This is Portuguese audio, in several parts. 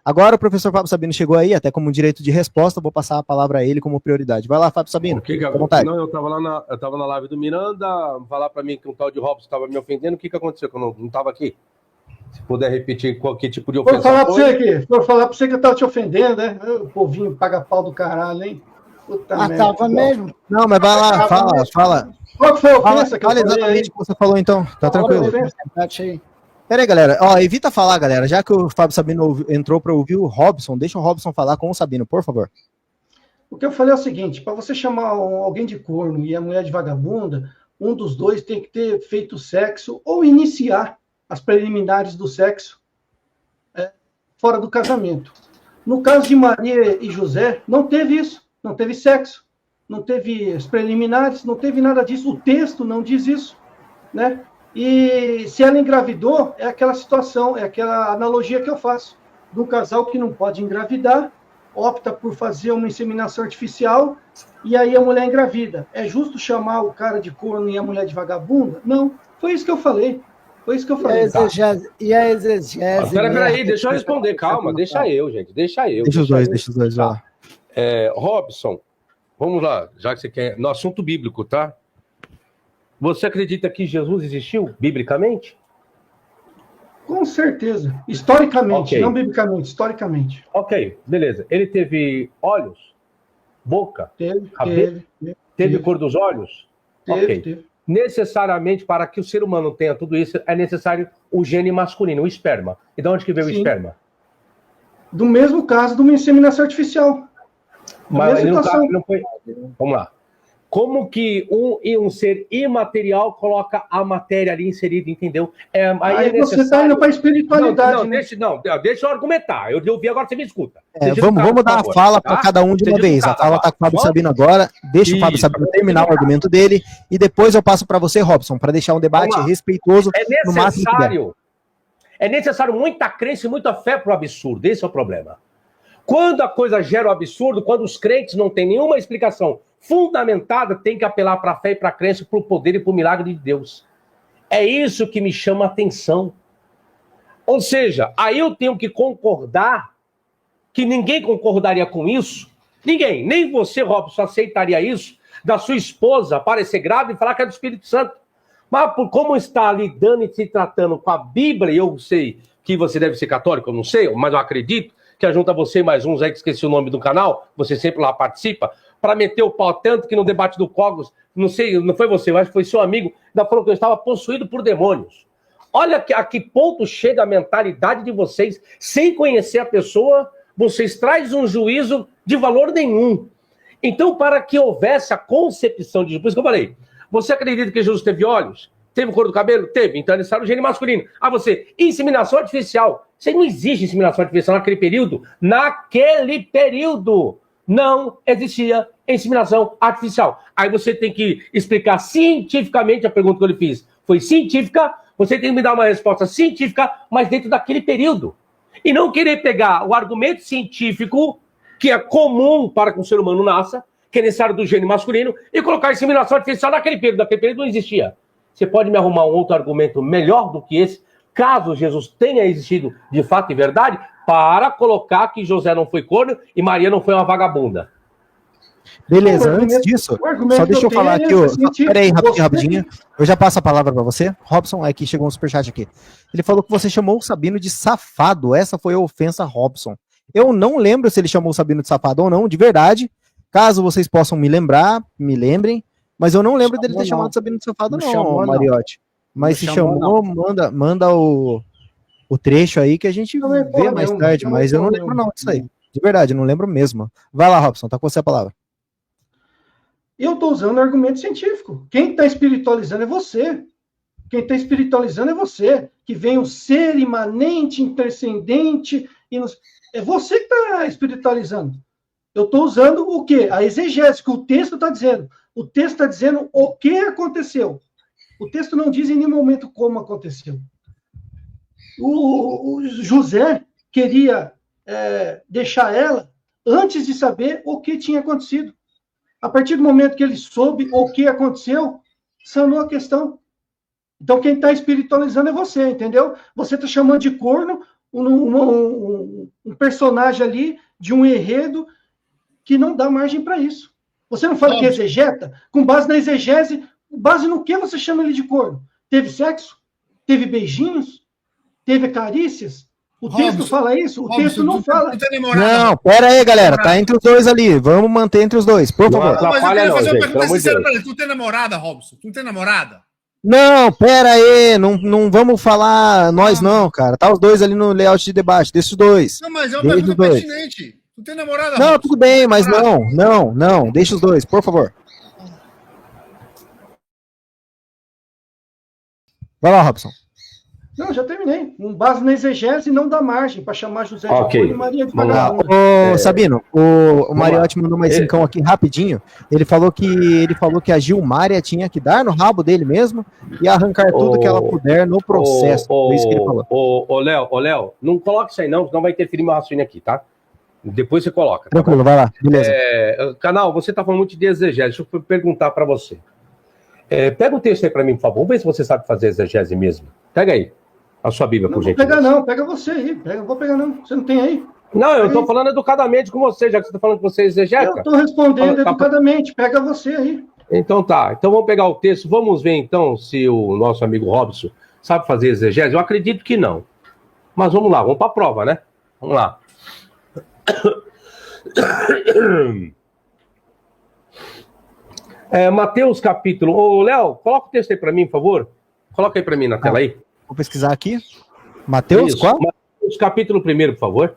Agora o professor Fábio Sabino chegou aí, até como direito de resposta, vou passar a palavra a ele como prioridade. Vai lá, Fábio Sabino. Não, eu tava na live do Miranda, falar para mim que um tal de Robson estava me ofendendo. O que aconteceu que eu não estava aqui? Se puder repetir qualquer tipo de ofensa. Vou falar para você que eu estava te ofendendo, né? O povinho paga pau do caralho, hein? Puta merda. Tava mesmo. Não, mas vai lá, fala. Qual foi a ofensa que eu falei? Fala exatamente o que você falou, então. Tá tranquilo. Pera aí, galera. Ó, evita falar, galera. Já que o Fábio Sabino entrou para ouvir o Robson, deixa o Robson falar com o Sabino, por favor. O que eu falei é o seguinte, para você chamar alguém de corno e a mulher de vagabunda, um dos dois tem que ter feito sexo ou iniciar as preliminares do sexo fora do casamento. No caso de Maria e José, não teve isso, não teve sexo, não teve as preliminares, não teve nada disso, o texto não diz isso, né? E se ela engravidou, é aquela situação, é aquela analogia que eu faço, do casal que não pode engravidar, opta por fazer uma inseminação artificial, e aí a mulher engravida. É justo chamar o cara de corno e a mulher de vagabunda? Não, foi isso que eu falei. Foi isso que eu falei. E a exegese... Peraí, deixa eu responder, calma, deixa eu, gente, deixa eu. Deixa os dois, tá. Robson, vamos lá, já que você quer, no assunto bíblico, tá? Você acredita que Jesus existiu, biblicamente? Com certeza. Historicamente, não biblicamente, historicamente. Ok, beleza. Ele teve olhos? Boca? Teve cor dos olhos? Teve. Necessariamente, para que o ser humano tenha tudo isso, é necessário o gene masculino, o esperma. E de onde que veio o esperma? Do mesmo caso de uma inseminação artificial. Mas no caso não foi... Vamos lá. Como que um ser imaterial coloca a matéria ali inserida, entendeu? Aí você está indo para a espiritualidade. Deixa eu argumentar. Eu ouvi, agora você me escuta. Vamos dar a fala para cada um de uma vez. A fala está com o Fábio Sabino agora. Deixa o Fábio Sabino terminar o argumento dele e depois eu passo para você, Robson, para deixar um debate respeitoso no máximo que der. É necessário muita crença e muita fé para o absurdo. Esse é o problema. Quando a coisa gera o absurdo, quando os crentes não têm nenhuma explicação fundamentada, tem que apelar para a fé e para a crença, para o poder e para o milagre de Deus. É isso que me chama a atenção. Ou seja, aí eu tenho que concordar, que ninguém concordaria com isso, ninguém, nem você, Robson, aceitaria isso, da sua esposa aparecer grávida e falar que é do Espírito Santo. Mas por como está lidando e se tratando com a Bíblia, e eu sei que você deve ser católico, eu não sei, mas eu acredito, que junta você e mais uns aí, que esqueci o nome do canal, você sempre lá participa, para meter o pau tanto que no debate do Cogos, não sei, não foi você, eu acho que foi seu amigo, ainda falou que eu estava possuído por demônios. Olha a que ponto chega a mentalidade de vocês, sem conhecer a pessoa, vocês trazem um juízo de valor nenhum. Então, para que houvesse a concepção de Jesus, por isso que eu falei, você acredita que Jesus teve olhos? Teve cor do cabelo? Teve. Então é necessário o gene masculino. Inseminação artificial. Você não existe inseminação artificial naquele período. Naquele período não existia inseminação artificial. Aí você tem que explicar cientificamente a pergunta que eu lhe fiz. Foi científica? Você tem que me dar uma resposta científica, mas dentro daquele período. E não querer pegar o argumento científico, que é comum para que um ser humano nasça, que é necessário do gene masculino, e colocar a inseminação artificial naquele período. Naquele período não existia. Você pode me arrumar um outro argumento melhor do que esse, caso Jesus tenha existido de fato e verdade, para colocar que José não foi corno e Maria não foi uma vagabunda. Beleza, antes disso, só deixa eu falar aqui, peraí, rapidinho, eu já passo a palavra para você. Robson, aqui chegou um superchat aqui. Ele falou que você chamou o Sabino de safado, essa foi a ofensa, Robson. Eu não lembro se ele chamou o Sabino de safado ou não, de verdade, caso vocês possam me lembrar, me lembrem, mas eu não lembro dele ter chamado o Sabino de safado não, Mariotti. Mas se chamou, manda o trecho aí que a gente vê mais tarde, mas eu não lembro não disso aí. De verdade, eu não lembro mesmo. Vai lá, Robson, tá com você a palavra. Eu estou usando argumento científico. Quem está espiritualizando é você. Quem está espiritualizando é você. Que vem o ser imanente, intercendente. É você que está espiritualizando. Eu estou usando o quê? A exegese, que o texto está dizendo. O texto está dizendo o que aconteceu. O texto não diz em nenhum momento como aconteceu. O José queria deixar ela antes de saber o que tinha acontecido. A partir do momento que ele soube o que aconteceu, sanou a questão. Então, quem está espiritualizando é você, entendeu? Você está chamando de corno um personagem ali de um enredo que não dá margem para isso. Você não fala que exegeta? Com base na exegese, base no que você chama ele de corno? Teve sexo? Teve beijinhos? Teve carícias? O texto fala isso? O texto não fala. Não, pera aí, galera. Tá entre os dois ali. Vamos manter entre os dois, por favor. Não, mas eu queria fazer uma pergunta sincera pra ele. Tu tem namorada, Robson? Tu tem namorada? Não, pera aí. Não vamos falar nós não, cara. Tá os dois ali no layout de debate. Deixa os dois. Não, mas é uma pergunta pertinente. Tu tem namorada, Não, Robson? tudo bem, mas não. Deixa os dois, por favor. Vai lá, Robson. Não, já terminei. Com base na exegese, não dá margem para chamar José de Corno e Maria de Vagabundo. Ô, Sabino, o Mariotti mandou mais cincão aqui rapidinho. Ele falou que a Gilmária tinha que dar no rabo dele mesmo e arrancar tudo que ela puder no processo. Foi isso que ele falou. Ô, Léo, não coloque isso aí não, senão vai interferir meu raciocínio aqui, tá? Depois você coloca. Tranquilo, vai lá. Beleza. Canal, você tá falando muito de exegese. Deixa eu perguntar para você. Pega o texto aí para mim, por favor. Vamos ver se você sabe fazer exegese mesmo. Pega aí a sua Bíblia, por gentileza. Não vou pegar não, pega você aí. Não vou pegar não. Você não tem aí? Não, eu tô falando educadamente com você, já que você tá falando que você é exegeta. Eu tô respondendo educadamente. Pega você aí. Então tá. Então vamos pegar o texto. Vamos ver então se o nosso amigo Robson sabe fazer exegese. Eu acredito que não. Mas vamos lá, vamos para a prova, né? Vamos lá. Mateus capítulo... Ô, Léo, coloca o texto aí para mim, por favor. Coloca aí para mim na tela aí. Vou pesquisar aqui. Mateus, qual? Mateus capítulo 1, por favor.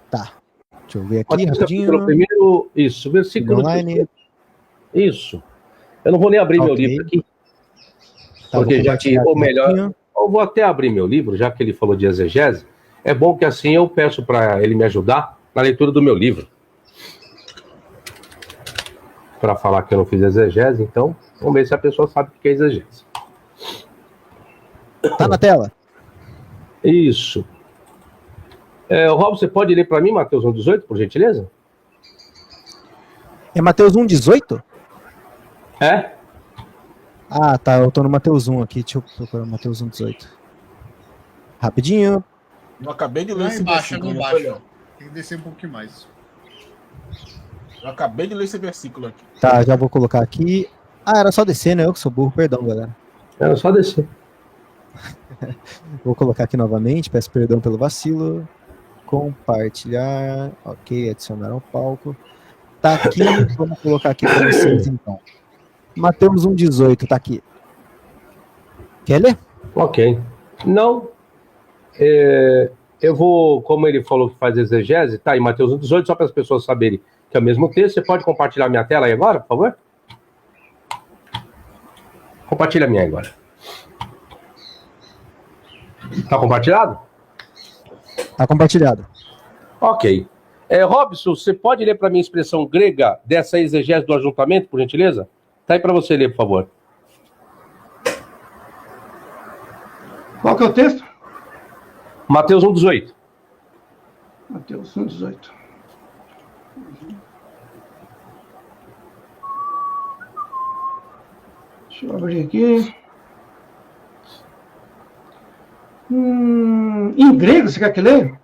Tá. Deixa eu ver aqui Mateus rapidinho. Capítulo 1, isso, versículo... Online. Isso. Eu não vou nem abrir meu livro aqui. Tá, porque já que... Ou melhor, eu vou até abrir meu livro, já que ele falou de exegese. É bom que assim eu peço para ele me ajudar na leitura do meu livro. Para falar que eu não fiz exegese, então, vamos ver se a pessoa sabe o que é exegese. Tá na tela? Isso. Rob, você pode ler para mim, Mateus 1,18, por gentileza? É Mateus 1,18? É? Ah, tá. Eu tô no Mateus 1 aqui. Deixa eu procurar o Mateus 1,18. Rapidinho. Eu acabei de ler Não esse baixa, versículo. não baixa. Tem que descer um pouquinho mais. Eu acabei de ler esse versículo aqui. Tá, já vou colocar aqui. Ah, era só descer, né? Eu que sou burro. Perdão, galera. Era só descer. Vou colocar aqui novamente. Peço perdão pelo vacilo. Compartilhar. Ok, adicionar ao palco. Tá aqui. Vamos colocar aqui para vocês, então. Mateus 1,18 tá aqui. Quer ler? Ok. Não. Eu vou, como ele falou que faz exegese, tá aí Mateus 1,18, só para as pessoas saberem que é o mesmo texto. Você pode compartilhar minha tela aí agora, por favor? Compartilha a minha aí agora. Tá compartilhado? Tá compartilhado. Ok. Robson, você pode ler para mim a expressão grega dessa exegese do ajuntamento, por gentileza? Tá aí para você ler, por favor. Qual que é o texto? Mateus 1,18. Mateus 1,18. Deixa eu abrir aqui. Em grego, você quer que leia?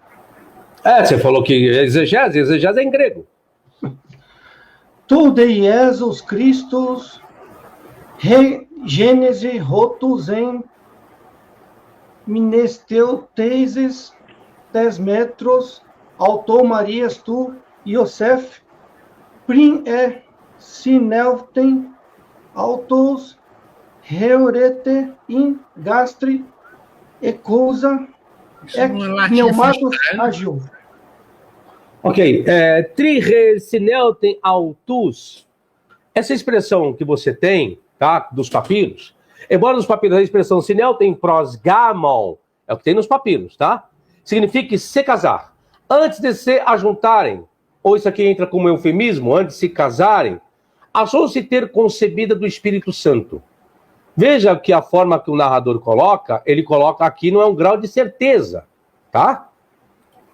Você falou que exegese é em grego. Tu de Jesus Christus, Gênese rotus em Minesteuteises 10 metros, autor Marias tu, Iosef, prim sinelten, autos, reurete, in gastri, ecusa, pneumatos agiu. Ok. Triresinelten autus. Essa expressão que você tem, tá, dos papiros, embora nos papiros a expressão sinelten prosgamon, é o que tem nos papiros, tá? Significa se casar. Antes de se ajuntarem, ou isso aqui entra como eufemismo, antes de se casarem, achou-se ter concebida do Espírito Santo. Veja que a forma que o narrador coloca, ele coloca aqui não é um grau de certeza, tá?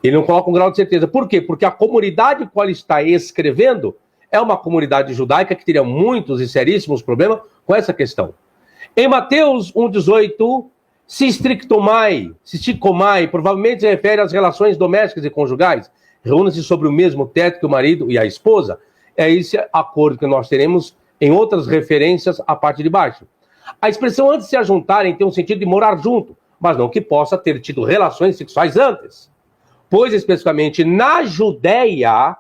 Ele não coloca um grau de certeza. Por quê? Porque a comunidade qual ele está escrevendo é uma comunidade judaica que teria muitos e seríssimos problemas com essa questão. Em Mateus 1,18, Se strictomai, provavelmente se refere às relações domésticas e conjugais. Reúnem-se sobre o mesmo teto que o marido e a esposa. É esse acordo que nós teremos em outras referências à parte de baixo. A expressão antes de se ajuntarem tem um sentido de morar junto, mas não que possa ter tido relações sexuais antes. Pois, especificamente, na Judéia,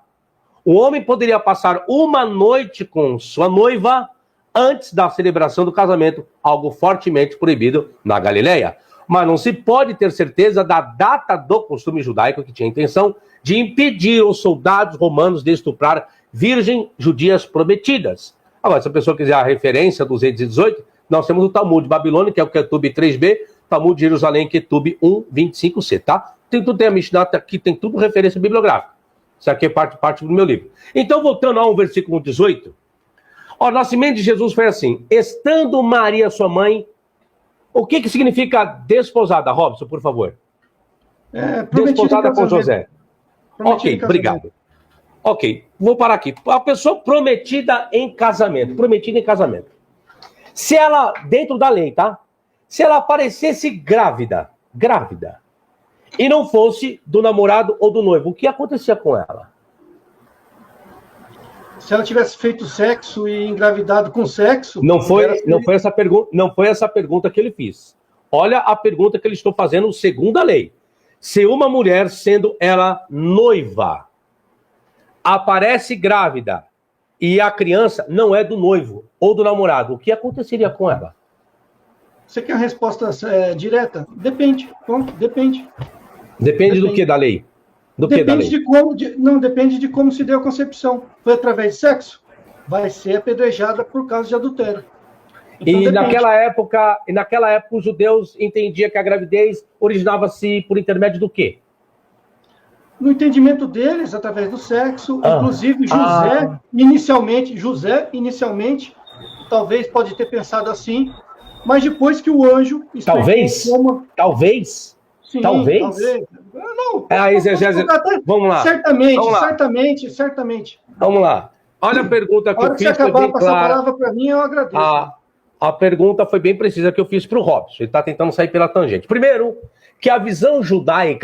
o homem poderia passar uma noite com sua noiva antes da celebração do casamento, algo fortemente proibido na Galileia. Mas não se pode ter certeza da data do costume judaico que tinha a intenção de impedir os soldados romanos de estuprar virgens judias prometidas. Agora, se a pessoa quiser a referência 218, nós temos o Talmud de Babilônia, que é o Ketub 3b, Talmud de Jerusalém, Ketub 1:25c, tá? Tem a Mishnah aqui, tem tudo referência bibliográfica. Isso aqui é parte do meu livro. Então, voltando ao versículo 18, o nascimento de Jesus foi assim: estando Maria, sua mãe, o que significa desposada, Robson, por favor? Desposada com José. Ok, obrigado. Ok, vou parar aqui. A pessoa prometida em casamento. Se ela, dentro da lei, tá? Se ela aparecesse grávida, e não fosse do namorado ou do noivo, o que acontecia com ela? Se ela tivesse feito sexo e engravidado com sexo... Não foi essa pergunta que ele fez. Olha a pergunta que ele estou fazendo segundo a lei. Se uma mulher, sendo ela noiva, aparece grávida e a criança não é do noivo ou do namorado, o que aconteceria com ela? Você quer a resposta direta? Depende. Depende. Depende do que da lei? Depende de como se deu a concepção. Foi através de sexo? Vai ser apedrejada por causa de adultério. Então, e naquela época os judeus entendiam que a gravidez originava-se por intermédio do quê? No entendimento deles, através do sexo. Inclusive, José, inicialmente, talvez pode ter pensado assim, mas depois que o anjo... Talvez? Sim, talvez. Não, a exegese... Vamos lá. Certamente. Vamos lá. Olha a pergunta que eu fiz. Se acabar de passar a palavra para mim, eu agradeço. A pergunta foi bem precisa que eu fiz para o Robson. Ele está tentando sair pela tangente. Primeiro, que a visão judaica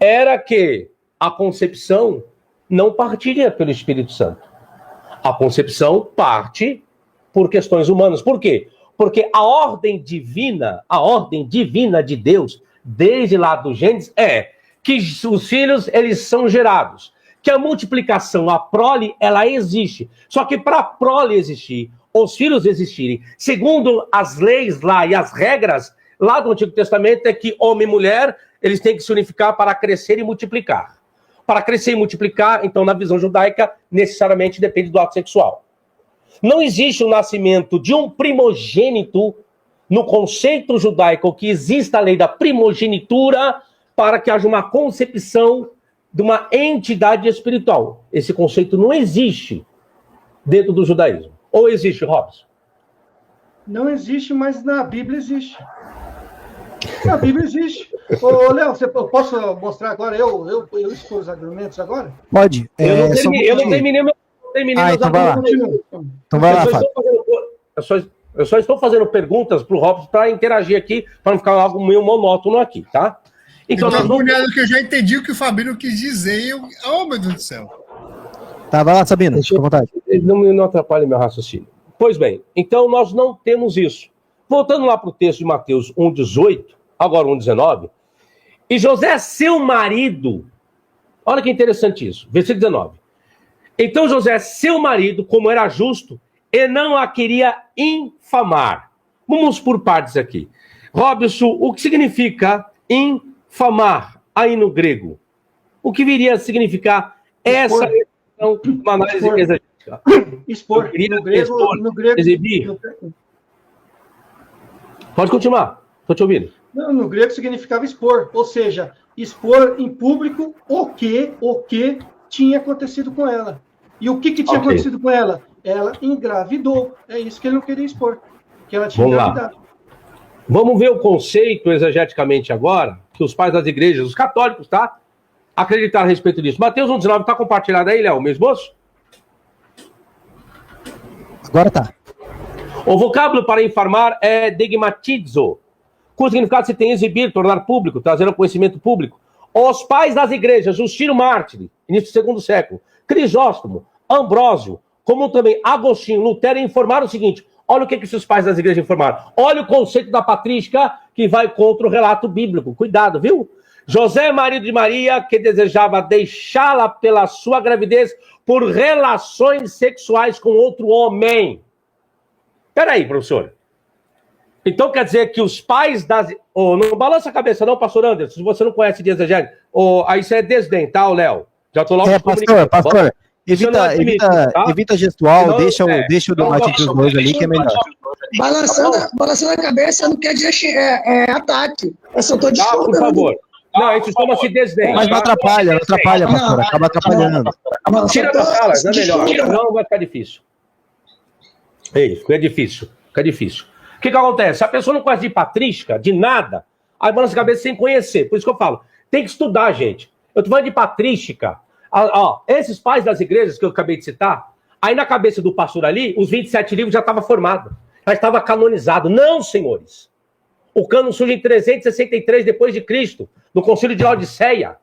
era que a concepção não partiria pelo Espírito Santo. A concepção parte por questões humanas. Por quê? Porque a ordem divina de Deus, desde lá do Gênesis, é que os filhos, eles são gerados. Que a multiplicação, a prole, ela existe. Só que para a prole existir, os filhos existirem, segundo as leis lá e as regras lá do Antigo Testamento, é que homem e mulher, eles têm que se unificar para crescer e multiplicar. Para crescer e multiplicar, então, na visão judaica, necessariamente depende do ato sexual. Não existe o nascimento de um primogênito no conceito judaico, que exista a lei da primogenitura para que haja uma concepção de uma entidade espiritual. Esse conceito não existe dentro do judaísmo. Ou existe, Robson? Não existe, mas na Bíblia existe. Na Bíblia existe. Ô, Léo, eu posso mostrar agora? Eu expor os argumentos agora? Pode. Eu não terminei meus então vai lá. Então vai lá, Fábio. Eu só estou fazendo perguntas para o Robson para interagir aqui, para não ficar algo meio monótono aqui, tá? Então, que eu já entendi o que o Fabinho quis dizer. Oh, meu Deus do céu. Tá, vai lá, Sabino, fica à vontade. Não atrapalhe meu raciocínio. Pois bem, então nós não temos isso. Voltando lá para o texto de Mateus 1,18, agora 1,19. E José, seu marido, olha que interessante isso, versículo 19. Então José, seu marido, como era justo, e não a queria infamar. Vamos por partes aqui. Robson, o que significa infamar aí no grego? O que viria a significar essa expressão de uma análise exegética? Expor. No grego, exibir. Pode continuar, estou te ouvindo. Não, no grego significava expor, ou seja, expor em público o que tinha acontecido com ela. E o que tinha acontecido com ela? Ela engravidou. É isso que ele não queria expor, que ela tinha engravidado. Vamos ver o conceito exegeticamente agora, que os pais das igrejas, os católicos, tá? Acreditaram a respeito disso. Mateus 1,19 está compartilhado aí, Léo, meu esboço? Agora tá. O vocábulo para informar é degmatizo, cujo significado se tem exibir, tornar público, trazer ao conhecimento público. Os pais das igrejas, Justino Mártir, início do segundo século, Crisóstomo, Ambrósio, como também Agostinho, Lutero, informaram o seguinte: olha o que esses pais das igrejas informaram. Olha o conceito da patrística que vai contra o relato bíblico. Cuidado, viu? José, marido de Maria, que desejava deixá-la pela sua gravidez por relações sexuais com outro homem. Peraí, professor. Então quer dizer que os pais das... Oh, não balança a cabeça não, pastor Anderson, se você não conhece de exegese. Oh, aí isso é desdém, tá, Léo? Já tô logo... Pastor, evita gestual, não, deixa o debate entre os dois ali, que é melhor. Balançando a cabeça não quer dizer ataque. Eu só tô discordando. Por favor. Não, isso chama-se desdém. Mas não atrapalha, pastor. Acaba atrapalhando. Tira da sala, não é melhor. Não vai ficar difícil. Fica difícil. O que acontece? Se a pessoa não conhece de patrística, de nada, aí balança a cabeça sem conhecer. Por isso que eu falo, tem que estudar, gente. Eu tô falando de patrística. Esses pais das igrejas que eu acabei de citar, aí na cabeça do pastor ali, os 27 livros já estavam formados. Já estava canonizado. Não, senhores. O cânon surge em 363 depois de Cristo, no Concílio de Laodiceia.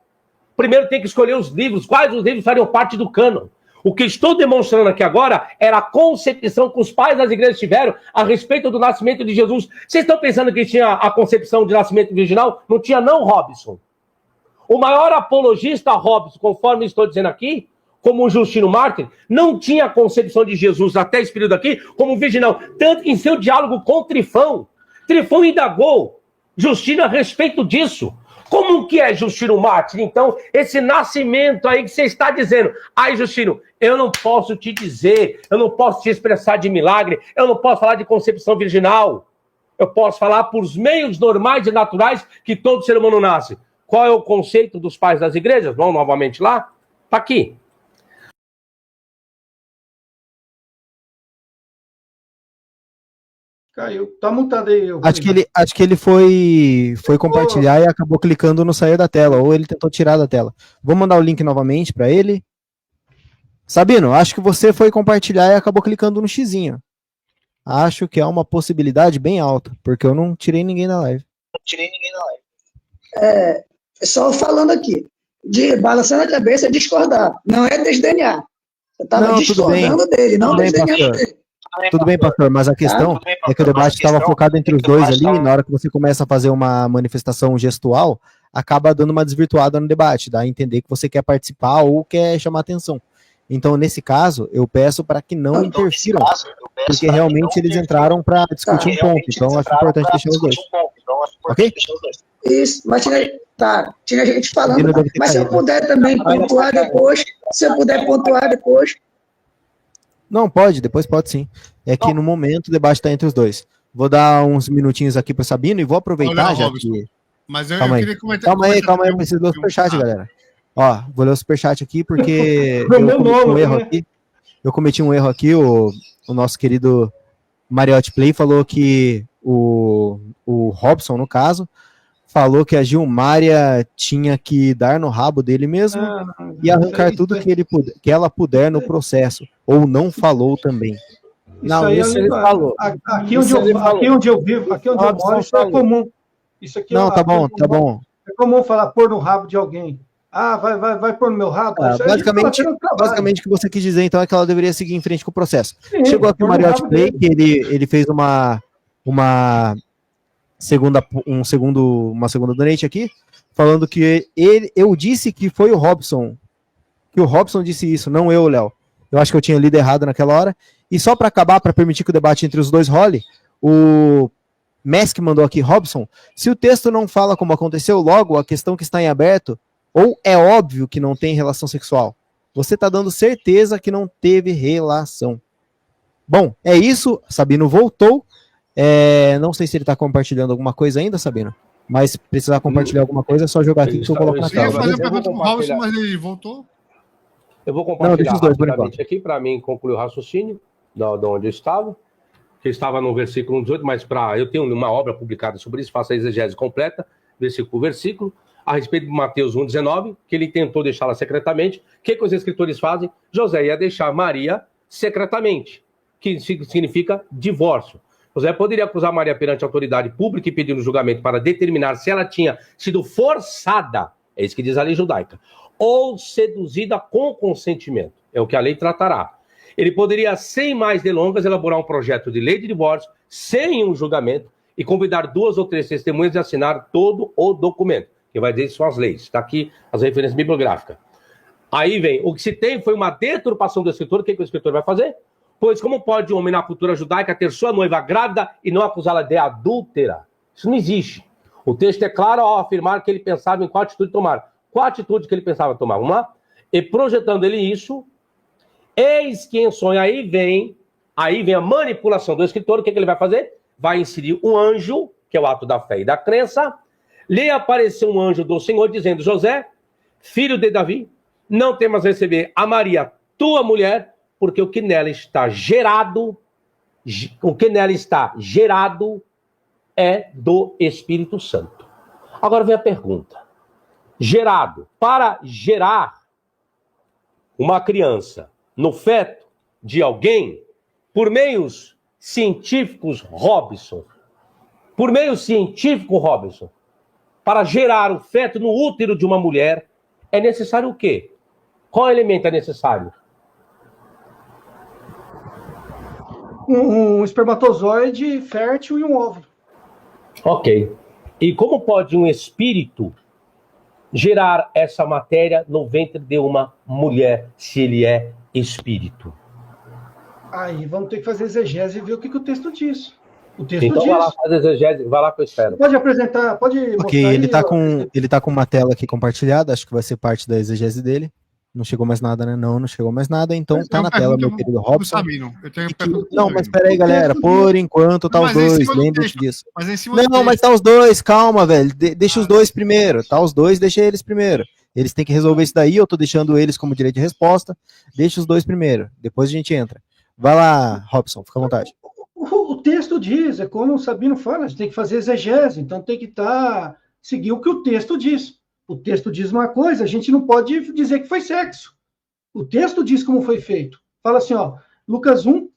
Primeiro tem que escolher os livros, quais os livros fariam parte do cânon. O que estou demonstrando aqui agora era a concepção que os pais das igrejas tiveram a respeito do nascimento de Jesus. Vocês estão pensando que tinha a concepção de nascimento virginal? Não tinha não, Robson. O maior apologista, Robson, conforme estou dizendo aqui, como o Justino Mártir, não tinha a concepção de Jesus até esse período aqui como virginal. Tanto que em seu diálogo com Trifão indagou Justino a respeito disso. Como que é Justino Mártir? Então, esse nascimento aí que você está dizendo. Ai, Justino, eu não posso te dizer, eu não posso te expressar de milagre, eu não posso falar de concepção virginal. Eu posso falar por meios normais e naturais que todo ser humano nasce. Qual é o conceito dos pais das igrejas? Vamos novamente lá? Está aqui. Caiu. Tá mutado aí. Acho que ele foi compartilhar e acabou clicando no sair da tela, ou ele tentou tirar da tela. Vou mandar o link novamente para ele. Sabino, acho que você foi compartilhar e acabou clicando no xizinho. Acho que é uma possibilidade bem alta, porque eu não tirei ninguém da live. Só falando aqui, balançando a cabeça e discordar. Não é desdenhar. Eu estava discordando dele, não desdenhando dele. Tudo bem, pastor, mas a questão é que o debate estava focado entre os dois ali, e na hora que você começa a fazer uma manifestação gestual, acaba dando uma desvirtuada no debate, dá a entender que você quer participar ou quer chamar atenção. Então, nesse caso, eu peço para que não interfiram, porque realmente eles entraram para discutir um ponto, então acho importante deixar os dois. Ok? Isso, mas tinha gente falando, mas se eu puder também pontuar depois, Não, depois pode sim. É que no momento o debate está entre os dois. Vou dar uns minutinhos aqui para o Sabino e vou aproveitar já que... Mas eu queria comentar... Calma aí, eu preciso ler o superchat, galera. Ó, vou ler o superchat aqui porque eu cometi um erro aqui. Eu cometi um erro aqui, o nosso querido Mariotti Play falou que o Robson, no caso, falou que a Gilmária tinha que dar no rabo dele mesmo e arrancar tudo que ela puder no processo, ou não falou também. Não, isso ele falou. Aqui onde eu vivo, aqui onde eu moro, isso é comum. Isso aqui não, tá bom. É comum falar pôr no rabo de alguém. Vai pôr no meu rabo? Basicamente o que você quis dizer, então, é que ela deveria seguir em frente com o processo. Chegou aqui o Mariotti Play, que ele fez uma segunda donate aqui, falando que eu disse que foi o Robson, que o Robson disse isso, não eu, Léo. Eu acho que eu tinha lido errado naquela hora. E só para acabar, para permitir que o debate entre os dois role, o Mesk mandou aqui, Robson, se o texto não fala como aconteceu, logo a questão que está em aberto, ou é óbvio que não tem relação sexual, você está dando certeza que não teve relação. Bom, é isso, Sabino voltou. Não sei se ele está compartilhando alguma coisa ainda, Sabino, mas se precisar compartilhar alguma coisa, é só jogar aqui que eu coloco na tela. Eu ia fazer a pergunta pro Robson, mas ele voltou. Eu vou compartilhar rapidamente aqui para mim concluir o raciocínio de onde eu estava, que estava no versículo 18, mas eu tenho uma obra publicada sobre isso, faço a exegese completa, versículo por versículo, a respeito de Mateus 1,19, que ele tentou deixá-la secretamente. O que os escritores fazem? José ia deixar Maria secretamente. que significa divórcio. José poderia acusar Maria perante a autoridade pública e pedir no julgamento para determinar se ela tinha sido forçada, é isso que diz a lei judaica, ou seduzida com consentimento. É o que a lei tratará. Ele poderia, sem mais delongas, elaborar um projeto de lei de divórcio, sem um julgamento, e convidar 2 ou 3 testemunhas e assinar todo o documento. Que vai dizer são as leis. Está aqui as referências bibliográficas. Aí vem, o que se tem foi uma deturpação do escritor. O que o escritor vai fazer? Pois como pode um homem na cultura judaica ter sua noiva grávida e não acusá-la de adúltera? Isso não existe. O texto é claro ao afirmar que ele pensava em qual atitude tomar. Qual atitude que ele pensava tomar? Vamos lá? E projetando ele isso, eis que em sonho, aí vem a manipulação do escritor. O que ele vai fazer? Vai inserir um anjo, que é o ato da fé e da crença. Lhe apareceu um anjo do Senhor dizendo: José, filho de Davi, não temas receber a Maria, tua mulher, porque o que nela está gerado é do Espírito Santo. Agora vem a pergunta. Gerado. Para gerar uma criança no feto de alguém, por meios científicos, Robson, para gerar o feto no útero de uma mulher, é necessário o quê? Qual elemento é necessário? Um espermatozoide fértil e um óvulo. Ok. E como pode um espírito gerar essa matéria no ventre de uma mulher, se ele é espírito? Aí vamos ter que fazer exegese e ver o que o texto diz. O texto então diz. Vai lá fazer exegese, vai lá que eu espero. Pode apresentar, pode mostrar. Ok, ele tá com uma tela aqui compartilhada, acho que vai ser parte da exegese dele. Não chegou mais nada, né? Não chegou mais nada, então tá na tela, meu querido Robson. Não, mas peraí, galera, por enquanto tá os dois, lembre-se disso. Não, mas tá os dois, calma, velho, deixa os dois primeiro, tá os dois, deixa eles primeiro. Eles têm que resolver isso daí, eu tô deixando eles como direito de resposta, deixa os dois primeiro, depois a gente entra. Vai lá, Robson, fica à vontade. O texto diz, é como o Sabino fala, a gente tem que fazer exegese, então tem que seguir o que o texto diz. O texto diz uma coisa, a gente não pode dizer que foi sexo. O texto diz como foi feito. Fala assim, ó, Lucas 1,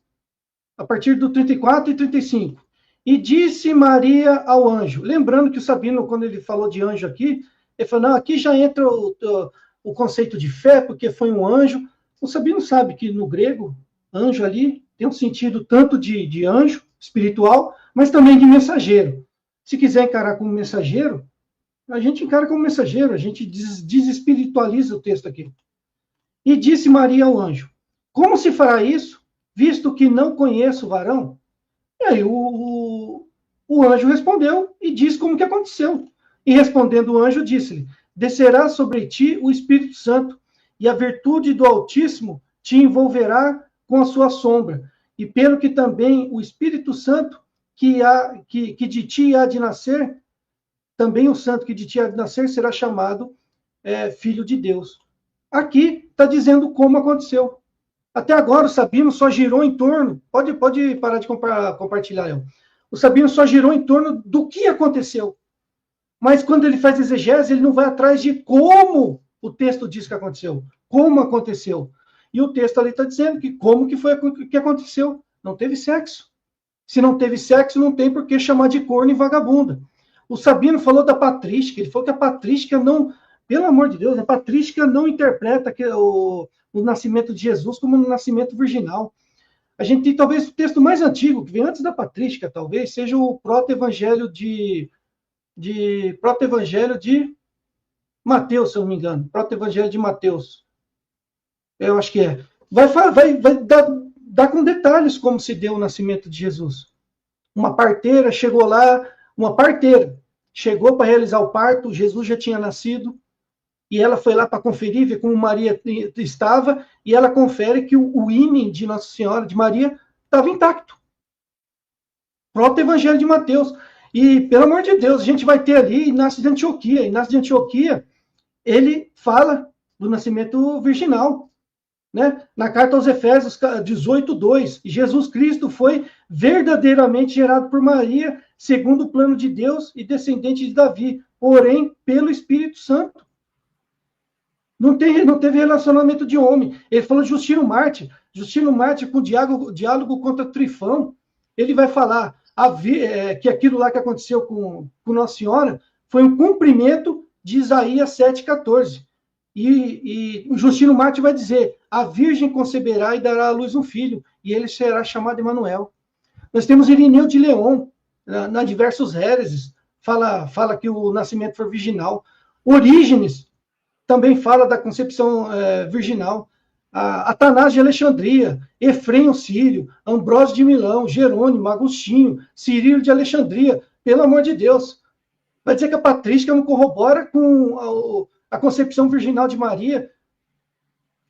a partir do 34 e 35. E disse Maria ao anjo. Lembrando que o Sabino, quando ele falou de anjo aqui, ele falou, não, aqui já entra o conceito de fé, porque foi um anjo. O Sabino sabe que no grego, anjo ali tem um sentido tanto de anjo espiritual, mas também de mensageiro. Se quiser encarar como mensageiro, a gente encara como mensageiro, a gente desespiritualiza o texto aqui. E disse Maria ao anjo, como se fará isso, visto que não conheço o varão? E aí o anjo respondeu e disse como que aconteceu. E respondendo o anjo, disse-lhe, descerá sobre ti o Espírito Santo, e a virtude do Altíssimo te envolverá com a sua sombra, e pelo que também o Espírito Santo que de ti há de nascer, também o santo que de ti há de nascer será chamado Filho de Deus. Aqui está dizendo como aconteceu. Até agora o Sabino só girou em torno, pode parar de compartilhar, eu. O Sabino só girou em torno do que aconteceu. Mas quando ele faz exegese, ele não vai atrás de como o texto diz que aconteceu, como aconteceu. E o texto ali está dizendo que como que foi que aconteceu. Não teve sexo. Se não teve sexo, não tem por que chamar de corno e vagabunda. O Sabino falou da patrística, ele falou que a patrística não, pelo amor de Deus, a patrística não interpreta o nascimento de Jesus como um nascimento virginal. A gente tem talvez o texto mais antigo, que vem antes da patrística, talvez, seja o proto-evangelho de Mateus, se eu não me engano. Proto-evangelho de Mateus. Eu acho que é. Vai dar com detalhes como se deu o nascimento de Jesus. Uma parteira chegou lá, chegou para realizar o parto, Jesus já tinha nascido, e ela foi lá para conferir, ver como Maria estava, e ela confere que o ímen de Nossa Senhora, de Maria, estava intacto. Proto-evangelho de Mateus. E, pelo amor de Deus, a gente vai ter ali Inácio de Antioquia. Inácio de Antioquia, ele fala do nascimento virginal. Né? Na carta aos Efésios 18:2, Jesus Cristo foi verdadeiramente gerado por Maria, segundo o plano de Deus e descendente de Davi, porém pelo Espírito Santo. Não teve relacionamento de homem. Ele falou de Justino Mártir. Justino Mártir, com o diálogo contra Trifão, ele vai falar que aquilo lá que aconteceu com Nossa Senhora foi um cumprimento de Isaías 7,14. E o Justino Mártir vai dizer: a Virgem conceberá e dará à luz um filho, e ele será chamado Emanuel. Nós temos Irineu de León, na Diversos Héreses, fala que o nascimento foi virginal. Orígenes também fala da concepção virginal. Atanásio de Alexandria, Efrem Sírio, Ambrósio de Milão, Jerônimo, Agostinho, Cirilo de Alexandria, pelo amor de Deus. Vai dizer que a patrística não corrobora com a concepção virginal de Maria?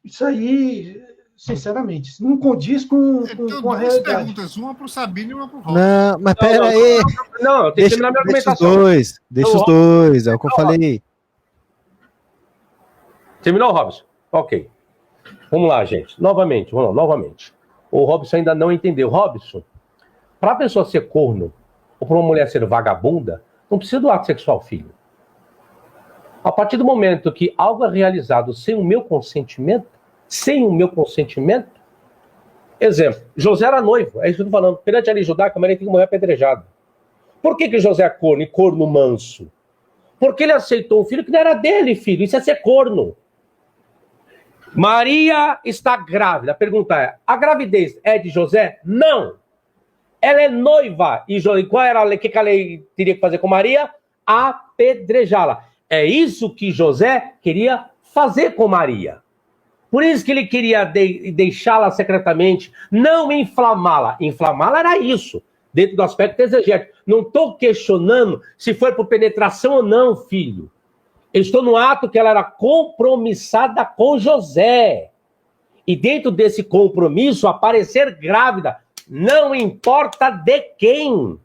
Isso aí, sinceramente, não condiz com a realidade. Perguntas, uma para o Sabino e uma para o Robson. Não, mas pera aí. Não, eu tenho que terminar minha argumentação. Deixa os dois, é o que eu falei. Terminou, Robson? Ok. Vamos lá, gente. Novamente. O Robson ainda não entendeu. Robson, para a pessoa ser corno ou para uma mulher ser vagabunda, não precisa do ato sexual, filho. A partir do momento que algo é realizado sem o meu consentimento, exemplo, José era noivo, é isso que eu estou falando. Perante a lei judaica, a mulher tem que morrer apedrejada. Por que José é corno e corno manso? Porque ele aceitou um filho que não era dele, filho. Isso é ser corno. Maria está grávida. A pergunta é: a gravidez é de José? Não. Ela é noiva. E qual era a lei? O que a lei teria que fazer com Maria? Apedrejá-la. É isso que José queria fazer com Maria. Por isso que ele queria deixá-la secretamente, não inflamá-la. Inflamá-la era isso, dentro do aspecto exegético. Não estou questionando se foi por penetração ou não, filho. Eu estou no ato que ela era compromissada com José. E dentro desse compromisso, aparecer grávida, não importa de quem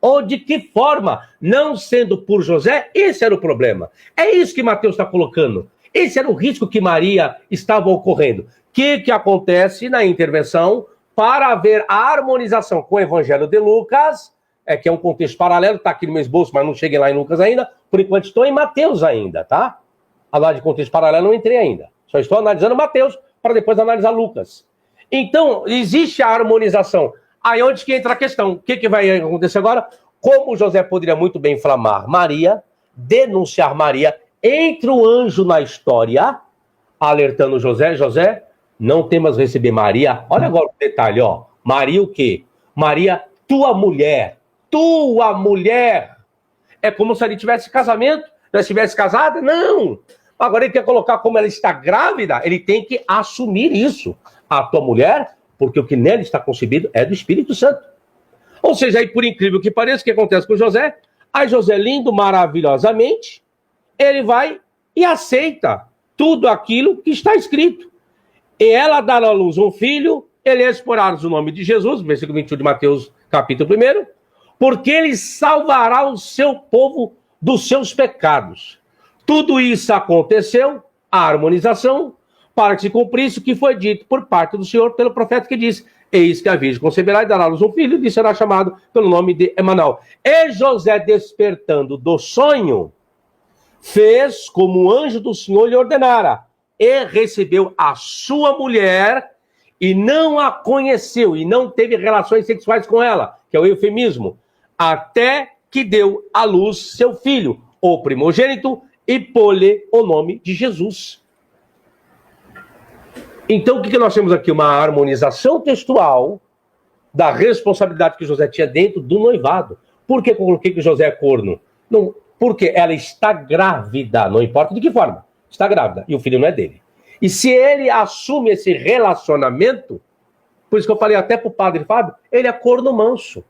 ou de que forma, não sendo por José, esse era o problema. É isso que Mateus está colocando. Esse era o risco que Maria estava ocorrendo. O que acontece na intervenção para haver a harmonização com o Evangelho de Lucas, que é um contexto paralelo, está aqui no meu esboço, mas não cheguei lá em Lucas ainda. Por enquanto estou em Mateus ainda, tá? A lá de contexto paralelo não entrei ainda. Só estou analisando Mateus para depois analisar Lucas. Então, existe a harmonização. Aí onde que entra a questão? O que vai acontecer agora? Como José poderia muito bem inflamar Maria, denunciar Maria, entra o anjo na história, alertando José: José, não temas receber Maria. Olha agora o detalhe, ó. Maria o quê? Maria, tua mulher. Tua mulher. É como se ele tivesse casamento, já estivesse casada? Não. Agora ele quer colocar como ela está grávida, ele tem que assumir isso. A tua mulher, porque o que nela está concebido é do Espírito Santo. Ou seja, aí por incrível que pareça, o que acontece com José? Aí José, lindo maravilhosamente, ele vai e aceita tudo aquilo que está escrito. E ela dará à luz um filho, ele exporá o nome de Jesus, versículo 21 de Mateus, capítulo 1, porque ele salvará o seu povo dos seus pecados. Tudo isso aconteceu, a harmonização, para que se cumprisse o que foi dito por parte do Senhor pelo profeta que disse: eis que a virgem conceberá e dará à luz um filho, e será chamado pelo nome de Emanuel. E José, despertando do sonho, fez como o anjo do Senhor lhe ordenara, e recebeu a sua mulher, e não a conheceu, e não teve relações sexuais com ela, que é o eufemismo, até que deu à luz seu filho, o primogênito, e pôs-lhe o nome de Jesus. Então, o que nós temos aqui? Uma harmonização textual da responsabilidade que José tinha dentro do noivado. Por que eu coloquei que José é corno? Não, porque ela está grávida, não importa de que forma, está grávida, e o filho não é dele. E se ele assume esse relacionamento, por isso que eu falei até para o padre Fábio, ele é corno manso.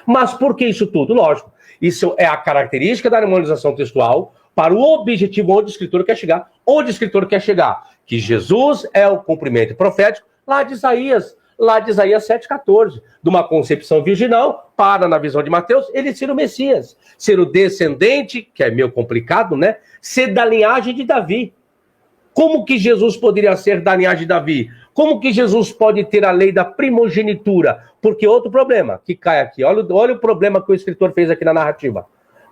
Mas por que isso tudo? Lógico, isso é a característica da harmonização textual para o objetivo onde o escritor quer chegar. Onde o escritor quer chegar? Que Jesus é o cumprimento profético lá de Isaías 7,14, de uma concepção virginal para, na visão de Mateus, ele ser o Messias, ser o descendente, que é meio complicado, né? Ser da linhagem de Davi. Como que Jesus poderia ser da linhagem de Davi? Como que Jesus pode ter a lei da primogenitura? Porque outro problema que cai aqui, olha o problema que o escritor fez aqui na narrativa.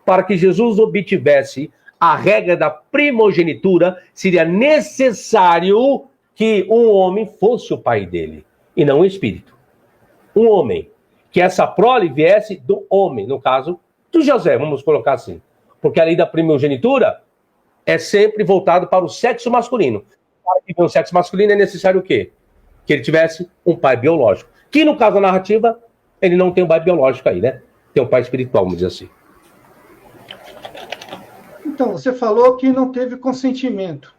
Para que Jesus obtivesse a regra da primogenitura, seria necessário que um homem fosse o pai dele, e não um espírito. Um homem. Que essa prole viesse do homem, no caso do José, vamos colocar assim. Porque a lei da primogenitura é sempre voltado para o sexo masculino. Para que tenha um sexo masculino é necessário o quê? Que ele tivesse um pai biológico. Que no caso da narrativa, ele não tem um pai biológico aí, né? Tem um pai espiritual, vamos dizer assim. Então, você falou que não teve consentimento.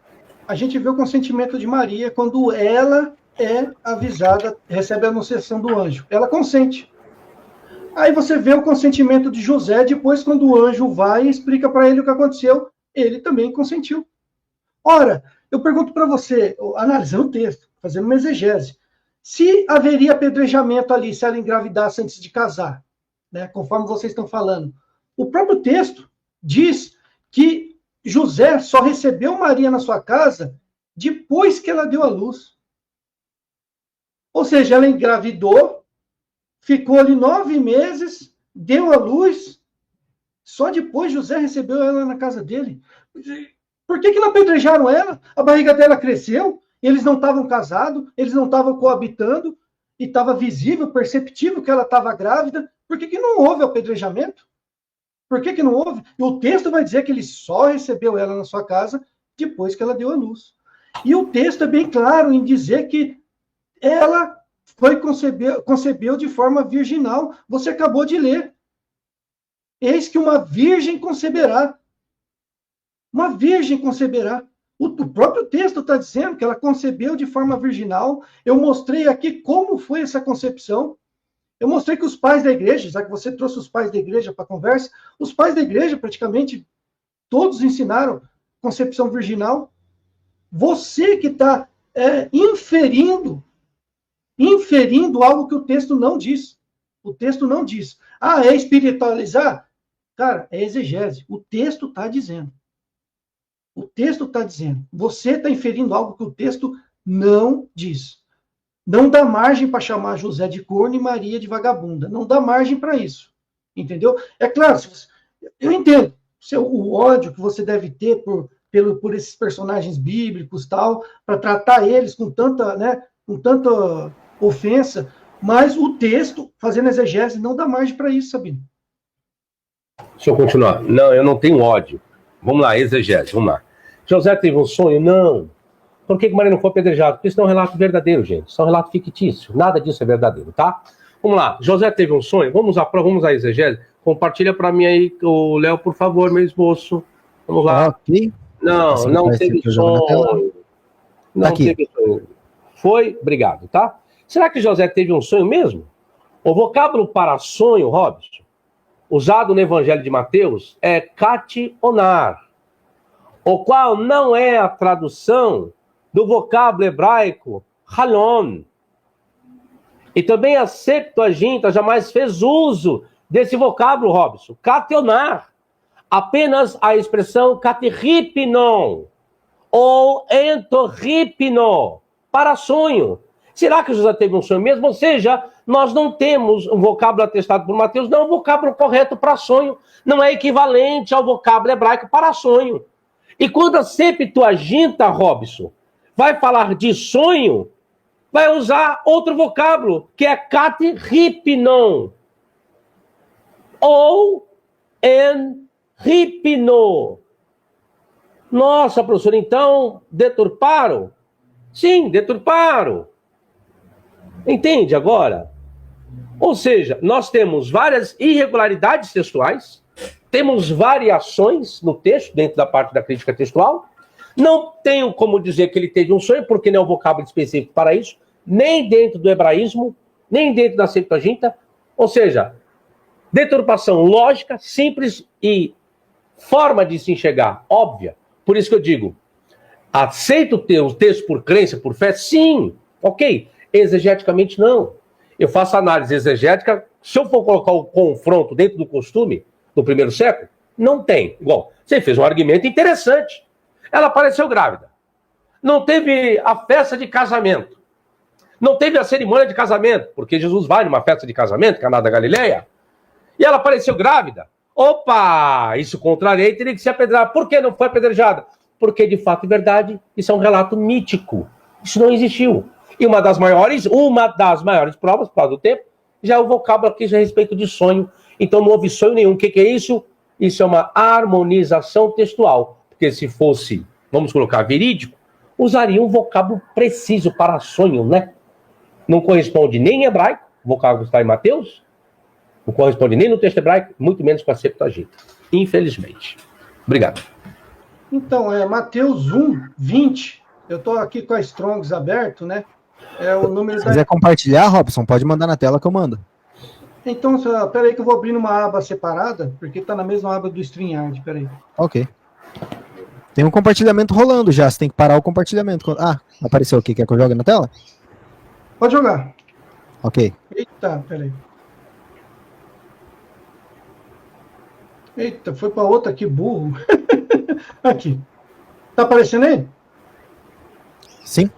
A gente vê o consentimento de Maria quando ela é avisada, recebe a anunciação do anjo. Ela consente. Aí você vê o consentimento de José, depois quando o anjo vai e explica para ele o que aconteceu, ele também consentiu. Ora, eu pergunto para você, analisando o texto, fazendo uma exegese, se haveria apedrejamento ali, se ela engravidasse antes de casar, né, conforme vocês estão falando. O próprio texto diz que José só recebeu Maria na sua casa depois que ela deu à luz. Ou seja, ela engravidou, ficou ali 9 meses, deu à luz, só depois José recebeu ela na casa dele. Por que não apedrejaram ela? A barriga dela cresceu, eles não estavam casados, eles não estavam coabitando, e estava visível, perceptível que ela estava grávida. Por que não houve apedrejamento? Por que não houve? E o texto vai dizer que ele só recebeu ela na sua casa depois que ela deu à luz. E o texto é bem claro em dizer que ela concebeu de forma virginal. Você acabou de ler. Eis que uma virgem conceberá. Uma virgem conceberá. O próprio texto está dizendo que ela concebeu de forma virginal. Eu mostrei aqui como foi essa concepção. Eu mostrei que os pais da igreja, já que você trouxe os pais da igreja para a conversa, os pais da igreja praticamente todos ensinaram concepção virginal. Você que está inferindo algo que o texto não diz. O texto não diz. Ah, é espiritualizar? Cara, é exegese. O texto está dizendo. O texto está dizendo. Você está inferindo algo que o texto não diz. Não dá margem para chamar José de corno e Maria de vagabunda. Não dá margem para isso. Entendeu? É claro, eu entendo o ódio que você deve ter por esses personagens bíblicos, tal, para tratar eles com tanta ofensa, mas o texto, fazendo exegese, não dá margem para isso, Sabino. Deixa eu continuar. Não, eu não tenho ódio. Vamos lá, exegese, vamos lá. José teve um sonho? Não. Por que Maria não foi apedrejada? Porque isso não é um relato verdadeiro, gente. Isso é um relato fictício. Nada disso é verdadeiro, tá? Vamos lá. José teve um sonho? Vamos à exegese. Compartilha para mim aí, o Léo, por favor, meu esboço. Vamos lá. Ok. Não teve sonho. Não teve sonho. Foi? Obrigado, tá? Será que José teve um sonho mesmo? O vocábulo para sonho, Robson, usado no Evangelho de Mateus, é kationar, o qual não é a tradução do vocábulo hebraico halon. E também a Septuaginta jamais fez uso desse vocábulo, Robson, kationar. Apenas a expressão katerhipinon ou entorhipino, para sonho. Será que José teve um sonho mesmo? Ou seja, nós não temos um vocábulo atestado por Mateus, não é o vocábulo correto para sonho. Não é equivalente ao vocábulo hebraico para sonho. E quando a Septuaginta, Robson, vai falar de sonho, vai usar outro vocábulo, que é katerhipinon ou enripino. Nossa, professor, então deturparam? Sim, deturparam. Entende agora? Ou seja, nós temos várias irregularidades textuais, temos variações no texto, dentro da parte da crítica textual. Não tenho como dizer que ele teve um sonho, porque não é um vocábulo específico para isso, nem dentro do hebraísmo, nem dentro da Septuaginta. Ou seja, deturpação lógica, simples e forma de se enxergar, óbvia. Por isso que eu digo, aceito o texto por crença, por fé? Sim, ok. Exegeticamente, não. Eu faço análise exegética, se eu for colocar o confronto dentro do costume do primeiro século, não tem. Igual, você fez um argumento interessante. Ela apareceu grávida. Não teve a festa de casamento. Não teve a cerimônia de casamento, porque Jesus vai numa festa de casamento, Caná da Galileia, e ela apareceu grávida. Opa, isso contraria e teria que ser apedrejada. Por que não foi apedrejada? Porque, de fato e verdade, isso é um relato mítico. Isso não existiu. E uma das maiores provas, por causa do tempo, já é o vocábulo aqui a respeito de sonho. Então não houve sonho nenhum. O que é isso? Isso é uma harmonização textual. Porque se fosse, vamos colocar, verídico, usaria um vocábulo preciso para sonho, né? Não corresponde nem em hebraico, o vocábulo está em Mateus, não corresponde nem no texto hebraico, muito menos com a Septuaginta. Infelizmente. Obrigado. Então, Mateus 1, 20. Eu estou aqui com a Strongs aberto, né? É o número. Se quiser compartilhar, Robson, pode mandar na tela que eu mando. Então, peraí que eu vou abrir numa aba separada, porque está na mesma aba do StreamYard, peraí. Ok. Tem um compartilhamento rolando já, você tem que parar o compartilhamento. Ah, apareceu aqui, quer que eu jogue na tela? Pode jogar. Ok. Eita, peraí. Eita, foi para outra, que burro. Aqui. Tá aparecendo aí? Sim.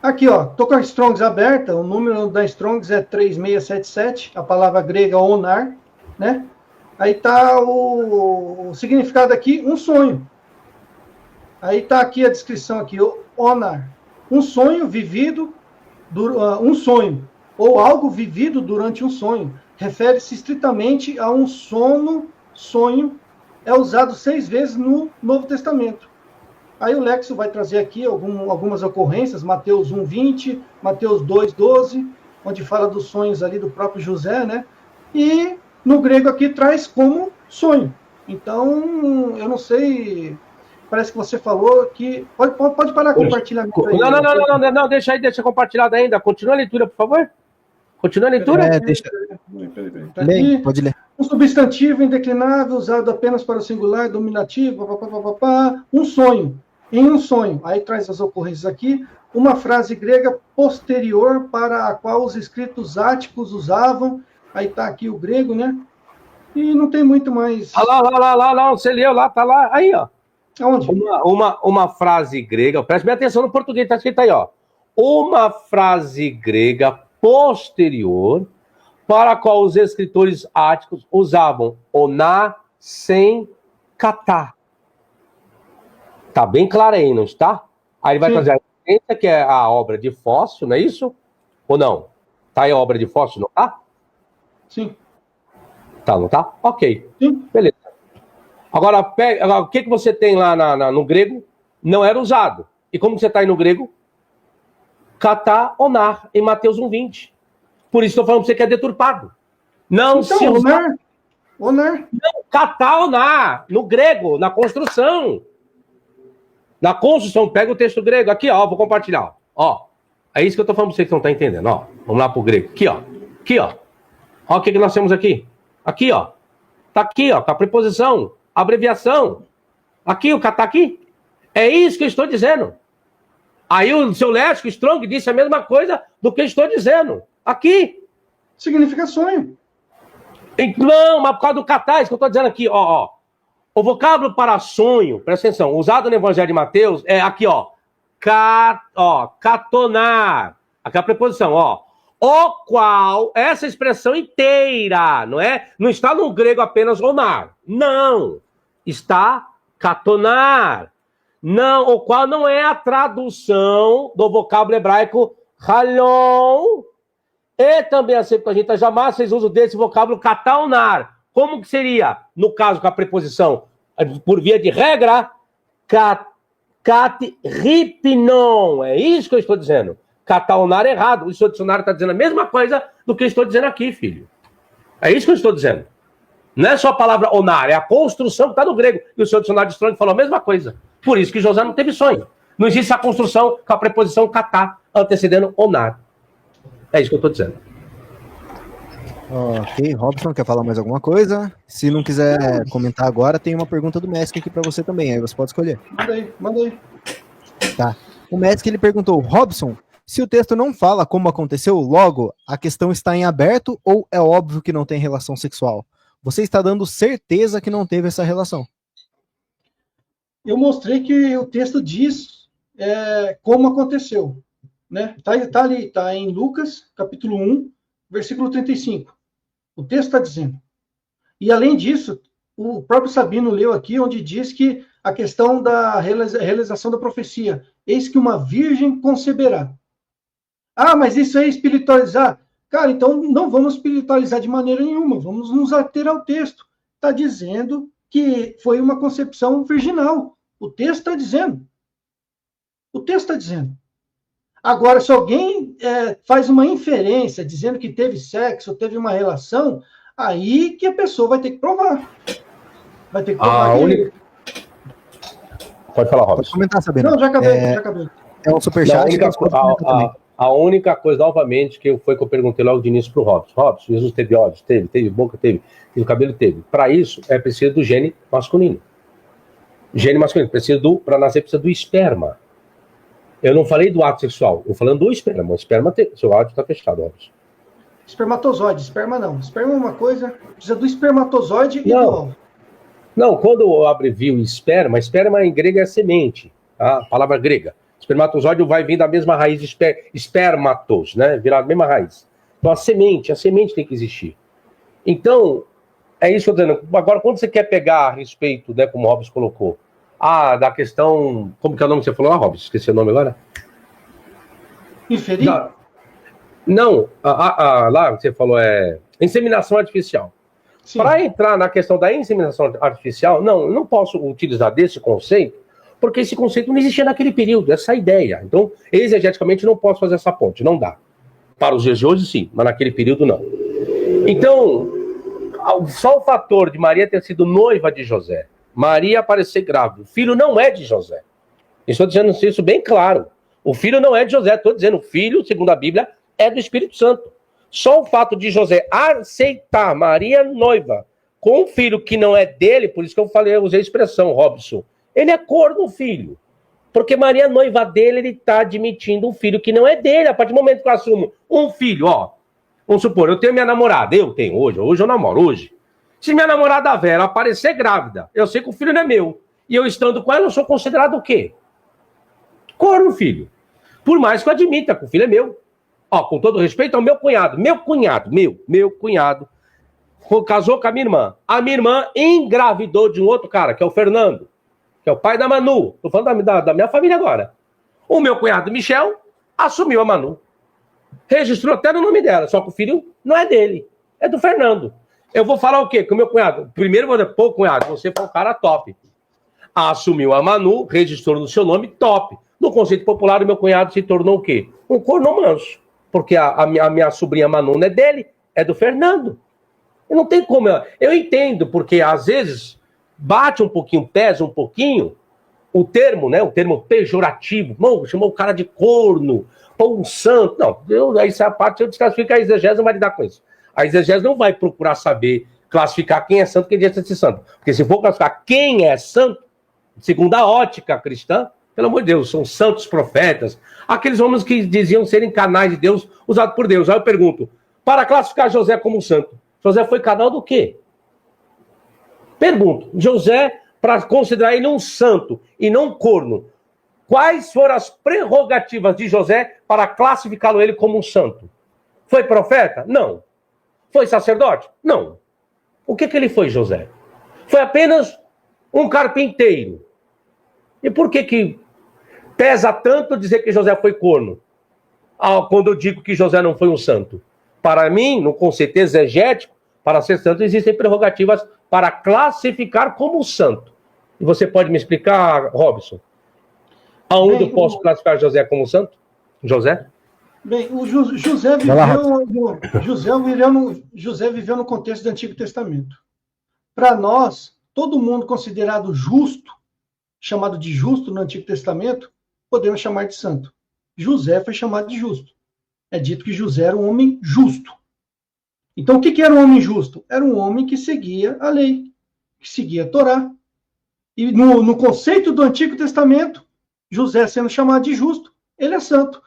Aqui, ó, tô com a Strongs aberta, o número da Strongs é 3677, a palavra grega onar, né? Aí tá o significado aqui, um sonho. Aí tá aqui a descrição aqui, onar, um sonho vivido, um sonho, ou algo vivido durante um sonho. Refere-se estritamente a um sonho, é usado 6 vezes no Novo Testamento. Aí o Lexo vai trazer aqui algumas ocorrências, Mateus 1:20, Mateus 2:12, onde fala dos sonhos ali do próprio José, né? E no grego aqui traz como sonho. Então, eu não sei, parece que você falou que... Pode parar o compartilhamento aí. Não, deixa compartilhado ainda. Continua a leitura, por favor. Continua a leitura. Deixa. Tá aqui. Pode ler. Um substantivo indeclinável usado apenas para o singular, dominativo, um sonho. Em um sonho. Aí traz as ocorrências aqui. Uma frase grega posterior para a qual os escritos áticos usavam. Aí tá aqui o grego, né? E não tem muito mais. Lá, você leu lá, tá lá. Aí, ó. Aonde? Uma frase grega, preste bem atenção no português, tá escrito aí, ó. Uma frase grega posterior para a qual os escritores áticos usavam oná sem katá. Tá bem claro aí, não está? Aí ele vai trazer a referência, que é a obra de Fócio, não é isso? Ou não? Tá aí a obra de Fócio, não tá? Sim. Tá, não tá? Ok. Sim. Beleza. Agora, o que você tem lá no grego não era usado. E como você está aí no grego? Katá, onar, em Mateus 1:20. Por isso estou falando para você que é deturpado. Não então, se usa... onar. Não, katá, onar, no grego, na construção. Na construção, pega o texto grego. Aqui, ó, vou compartilhar. Ó, é isso que eu estou falando para você que não está entendendo. Ó, vamos lá para o grego. Aqui, ó. Aqui, ó. Ó o que nós temos aqui. Aqui, ó. Tá aqui, ó, com a preposição, abreviação. Aqui, o katá aqui. É isso que eu estou dizendo. Aí o seu Léxico Strong disse a mesma coisa do que eu estou dizendo. Aqui. Significa sonho. Não, mas por causa do katá, isso que eu estou dizendo aqui, ó. O vocábulo para sonho, presta atenção, usado no Evangelho de Mateus é aqui, ó. Catonar. Aqui é a preposição, ó. O qual, essa expressão inteira, não é? Não está no grego apenas onar. Não. Está catonar. Não, o qual não é a tradução do vocábulo hebraico halon. E também a Septuaginta jamais fez uso desse vocábulo kataonar. Como que seria, no caso com a preposição, por via de regra, ripnon. É isso que eu estou dizendo. Kataonar é errado. O seu dicionário está dizendo a mesma coisa do que eu estou dizendo aqui, filho. É isso que eu estou dizendo. Não é só a palavra onar, é a construção que está no grego. E o seu dicionário de Strong falou a mesma coisa. Por isso que José não teve sonho. Não existe a construção com a preposição katá antecedendo onar. É isso que eu estou dizendo. Ok, Robson, quer falar mais alguma coisa? Se não quiser comentar agora, tem uma pergunta do Messi aqui para você também, aí você pode escolher. Manda aí. Tá. O Messi ele perguntou, Robson, se o texto não fala como aconteceu, logo, a questão está em aberto ou é óbvio que não tem relação sexual? Você está dando certeza que não teve essa relação? Eu mostrei que o texto diz como aconteceu. Né? Tá ali, tá em Lucas, capítulo 1, versículo 35. O texto está dizendo. E, além disso, o próprio Sabino leu aqui, onde diz que a questão da realização da profecia. eis que uma virgem conceberá. Ah, mas isso é espiritualizar. Cara, então não vamos espiritualizar de maneira nenhuma, vamos nos ater ao texto. Está dizendo que foi uma concepção virginal. O texto está dizendo. O texto está dizendo. Agora, se alguém faz uma inferência dizendo que teve sexo, teve uma relação, aí que a pessoa vai ter que provar. Vai ter que provar. Pode falar, Robson. Pode comentar, Sabino. Não, já acabei. É um superchat. A única coisa, novamente, que eu perguntei logo de início para o Robson. Robson, Jesus teve olhos? Teve boca? Teve cabelo? Teve. Para isso, precisa do gene masculino. Gene masculino. Para nascer, precisa do esperma. Eu não falei do ato sexual, eu falando do esperma. O esperma, seu áudio está fechado, Robson. Espermatozoide, esperma não. Esperma é uma coisa, precisa do espermatozoide e do ovo. Não, quando eu abrevio esperma em grego é semente, tá? A palavra grega. Espermatozoide vai vir da mesma raiz de espermatos, né? Virar a mesma raiz. Então a semente tem que existir. Então, é isso que eu estou dizendo. Agora, quando você quer pegar a respeito, né, como o Robson colocou, da questão... Como que é o nome que você falou? Robson, esqueci o nome agora. Inferir? Não, lá que você falou inseminação artificial. Para entrar na questão da inseminação artificial, não posso utilizar desse conceito, porque esse conceito não existia naquele período, essa ideia. Então, exegeticamente, não posso fazer essa ponte, não dá. Para os dias de hoje, sim, mas naquele período, não. Então, só o fator de Maria ter sido noiva de José, Maria aparecer grávida, o filho não é de José. Estou dizendo isso bem claro. O filho não é de José, estou dizendo, o filho, segundo a Bíblia, é do Espírito Santo. Só o fato de José aceitar Maria noiva com um filho que não é dele, por isso que eu usei a expressão, Robson, ele é corno, filho. Porque Maria noiva dele, ele está admitindo um filho que não é dele. A partir do momento que eu assumo um filho, vamos supor, eu tenho minha namorada, hoje eu namoro, hoje. Se minha namorada Vera aparecer grávida, eu sei que o filho não é meu, e eu estando com ela, eu sou considerado o quê? Corno, filho. Por mais que eu admita que o filho é meu. Com todo respeito ao meu cunhado, casou com a minha irmã. A minha irmã engravidou de um outro cara, que é o Fernando, que é o pai da Manu. Estou falando da minha família agora. O meu cunhado Michel assumiu a Manu. Registrou até no nome dela, só que o filho não é dele, é do Fernando. Eu vou falar o quê? Que o meu cunhado, primeiro eu vou dizer, pô, cunhado, você foi um cara top. Assumiu a Manu, registrou no seu nome, top. No conceito popular, o meu cunhado se tornou o quê? Um corno manso. Porque a minha sobrinha Manu não é dele, é do Fernando. Não tem como. Eu entendo, porque às vezes bate um pouquinho, pesa um pouquinho o termo, né? O termo pejorativo. Chamou o cara de corno, um santo. Não, essa parte eu desclassifico, a exegese não vai lidar com isso. A exegese não vai procurar saber classificar quem é santo e quem deixa de ser santo. Porque se for classificar quem é santo, segundo a ótica cristã, pelo amor de Deus, são santos profetas, aqueles homens que diziam serem canais de Deus, usados por Deus. Aí eu pergunto, para classificar José como santo, José foi canal do quê? Pergunto, José, para considerar ele um santo e não um corno, quais foram as prerrogativas de José para classificá-lo ele como um santo? Foi profeta? Não. Foi sacerdote? Não. O que ele foi, José? Foi apenas um carpinteiro. E por que pesa tanto dizer que José foi corno? Quando eu digo que José não foi um santo. Para mim, no conceito exegético, para ser santo, existem prerrogativas para classificar como santo. E você pode me explicar, Robson, aonde eu posso classificar José como santo? José? Bem, o José viveu no contexto do Antigo Testamento. Para nós, todo mundo considerado justo, chamado de justo no Antigo Testamento, podemos chamar de santo. José foi chamado de justo. É dito que José era um homem justo. Então, o que era um homem justo? Era um homem que seguia a lei, que seguia a Torá. E no conceito do Antigo Testamento, José sendo chamado de justo, ele é santo.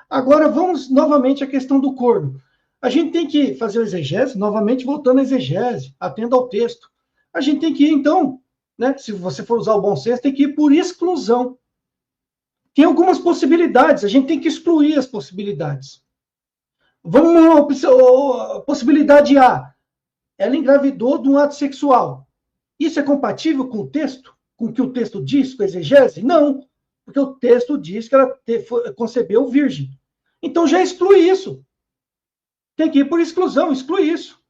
Agora, vamos novamente à questão do corno. A gente tem que fazer o exegese, novamente voltando à exegese, atendo ao texto. A gente tem que ir, então, né, se você for usar o bom senso, tem que ir por exclusão. Tem algumas possibilidades, a gente tem que excluir as possibilidades. Vamos à possibilidade A. Ela engravidou de um ato sexual. Isso é compatível com o texto? Com o que o texto diz, com a exegese? Não. porque o texto diz que ela concebeu virgem. Então já exclui isso. Tem que ir por exclusão, exclui isso.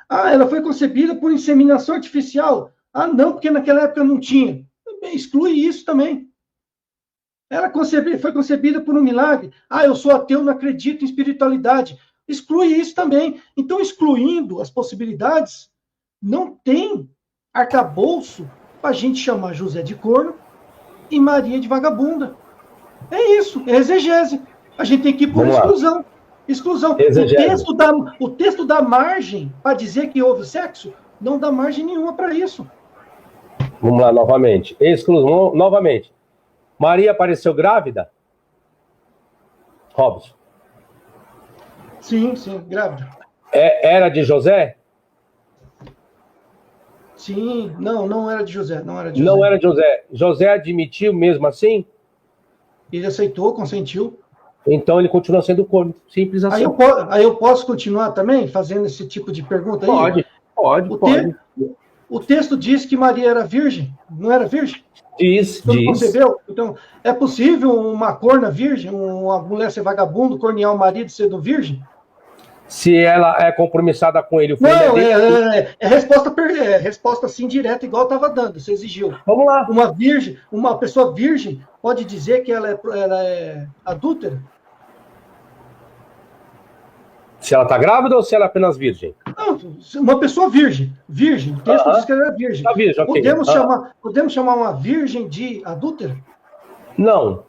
Ah, ela foi concebida por inseminação artificial. Ah, não, porque naquela época não tinha. Exclui isso também. Ela foi concebida por um milagre. Ah, eu sou ateu, não acredito em espiritualidade. Exclui isso também. Então, excluindo as possibilidades, não tem arcabouço para a gente chamar José de corno e Maria de vagabunda. É isso, é exegese. A gente tem que ir por exclusão. Exclusão. O texto dá margem para dizer que houve sexo? Não dá margem nenhuma para isso. Vamos lá, novamente. Exclusão, novamente. Maria apareceu grávida? Robson. Sim, grávida. Era de José? Sim, não era de José. Não era de José. José admitiu mesmo assim? Ele aceitou, consentiu. Então ele continua sendo corno. Simples assim. Aí eu posso continuar também fazendo esse tipo de pergunta aí? Pode. O texto diz que Maria era virgem, não era virgem? Diz. Concebeu? Então, é possível uma corna virgem, uma mulher ser vagabundo, cornear o marido sendo virgem? Se ela é compromissada com ele, o filho não, é resposta assim direta, igual eu estava dando, você exigiu. Vamos lá. Uma pessoa virgem pode dizer que ela é adúltera? Se ela está grávida ou se ela é apenas virgem? Não, uma pessoa virgem. O texto diz que ela é virgem. Tá virgem, okay. Podemos chamar uma virgem de adúltera? Não.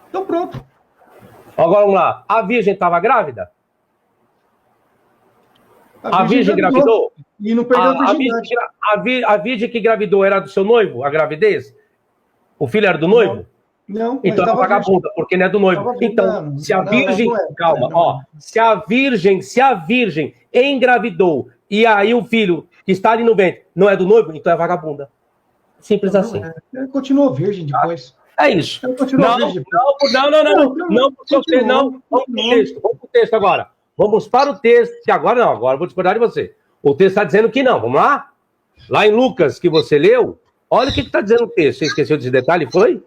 Então pronto. Agora vamos lá. A virgem estava grávida? A virgem engravidou? E não perdeu a virgindade. A virgem que engravidou era do seu noivo, a gravidez? O filho era do noivo? Não. Então é vagabunda, porque não é do noivo. Então, se a virgem... Calma, Se a virgem engravidou e aí o filho que está ali no ventre não é do noivo, então é vagabunda. Simples assim. Continuou virgem depois. É isso. Não, porque você não. Vamos pro texto agora. Vamos para o texto. Agora eu vou discordar de você. O texto está dizendo que não. Vamos lá? Lá em Lucas, que você leu, olha o que está dizendo o texto. Você esqueceu desse detalhe, foi?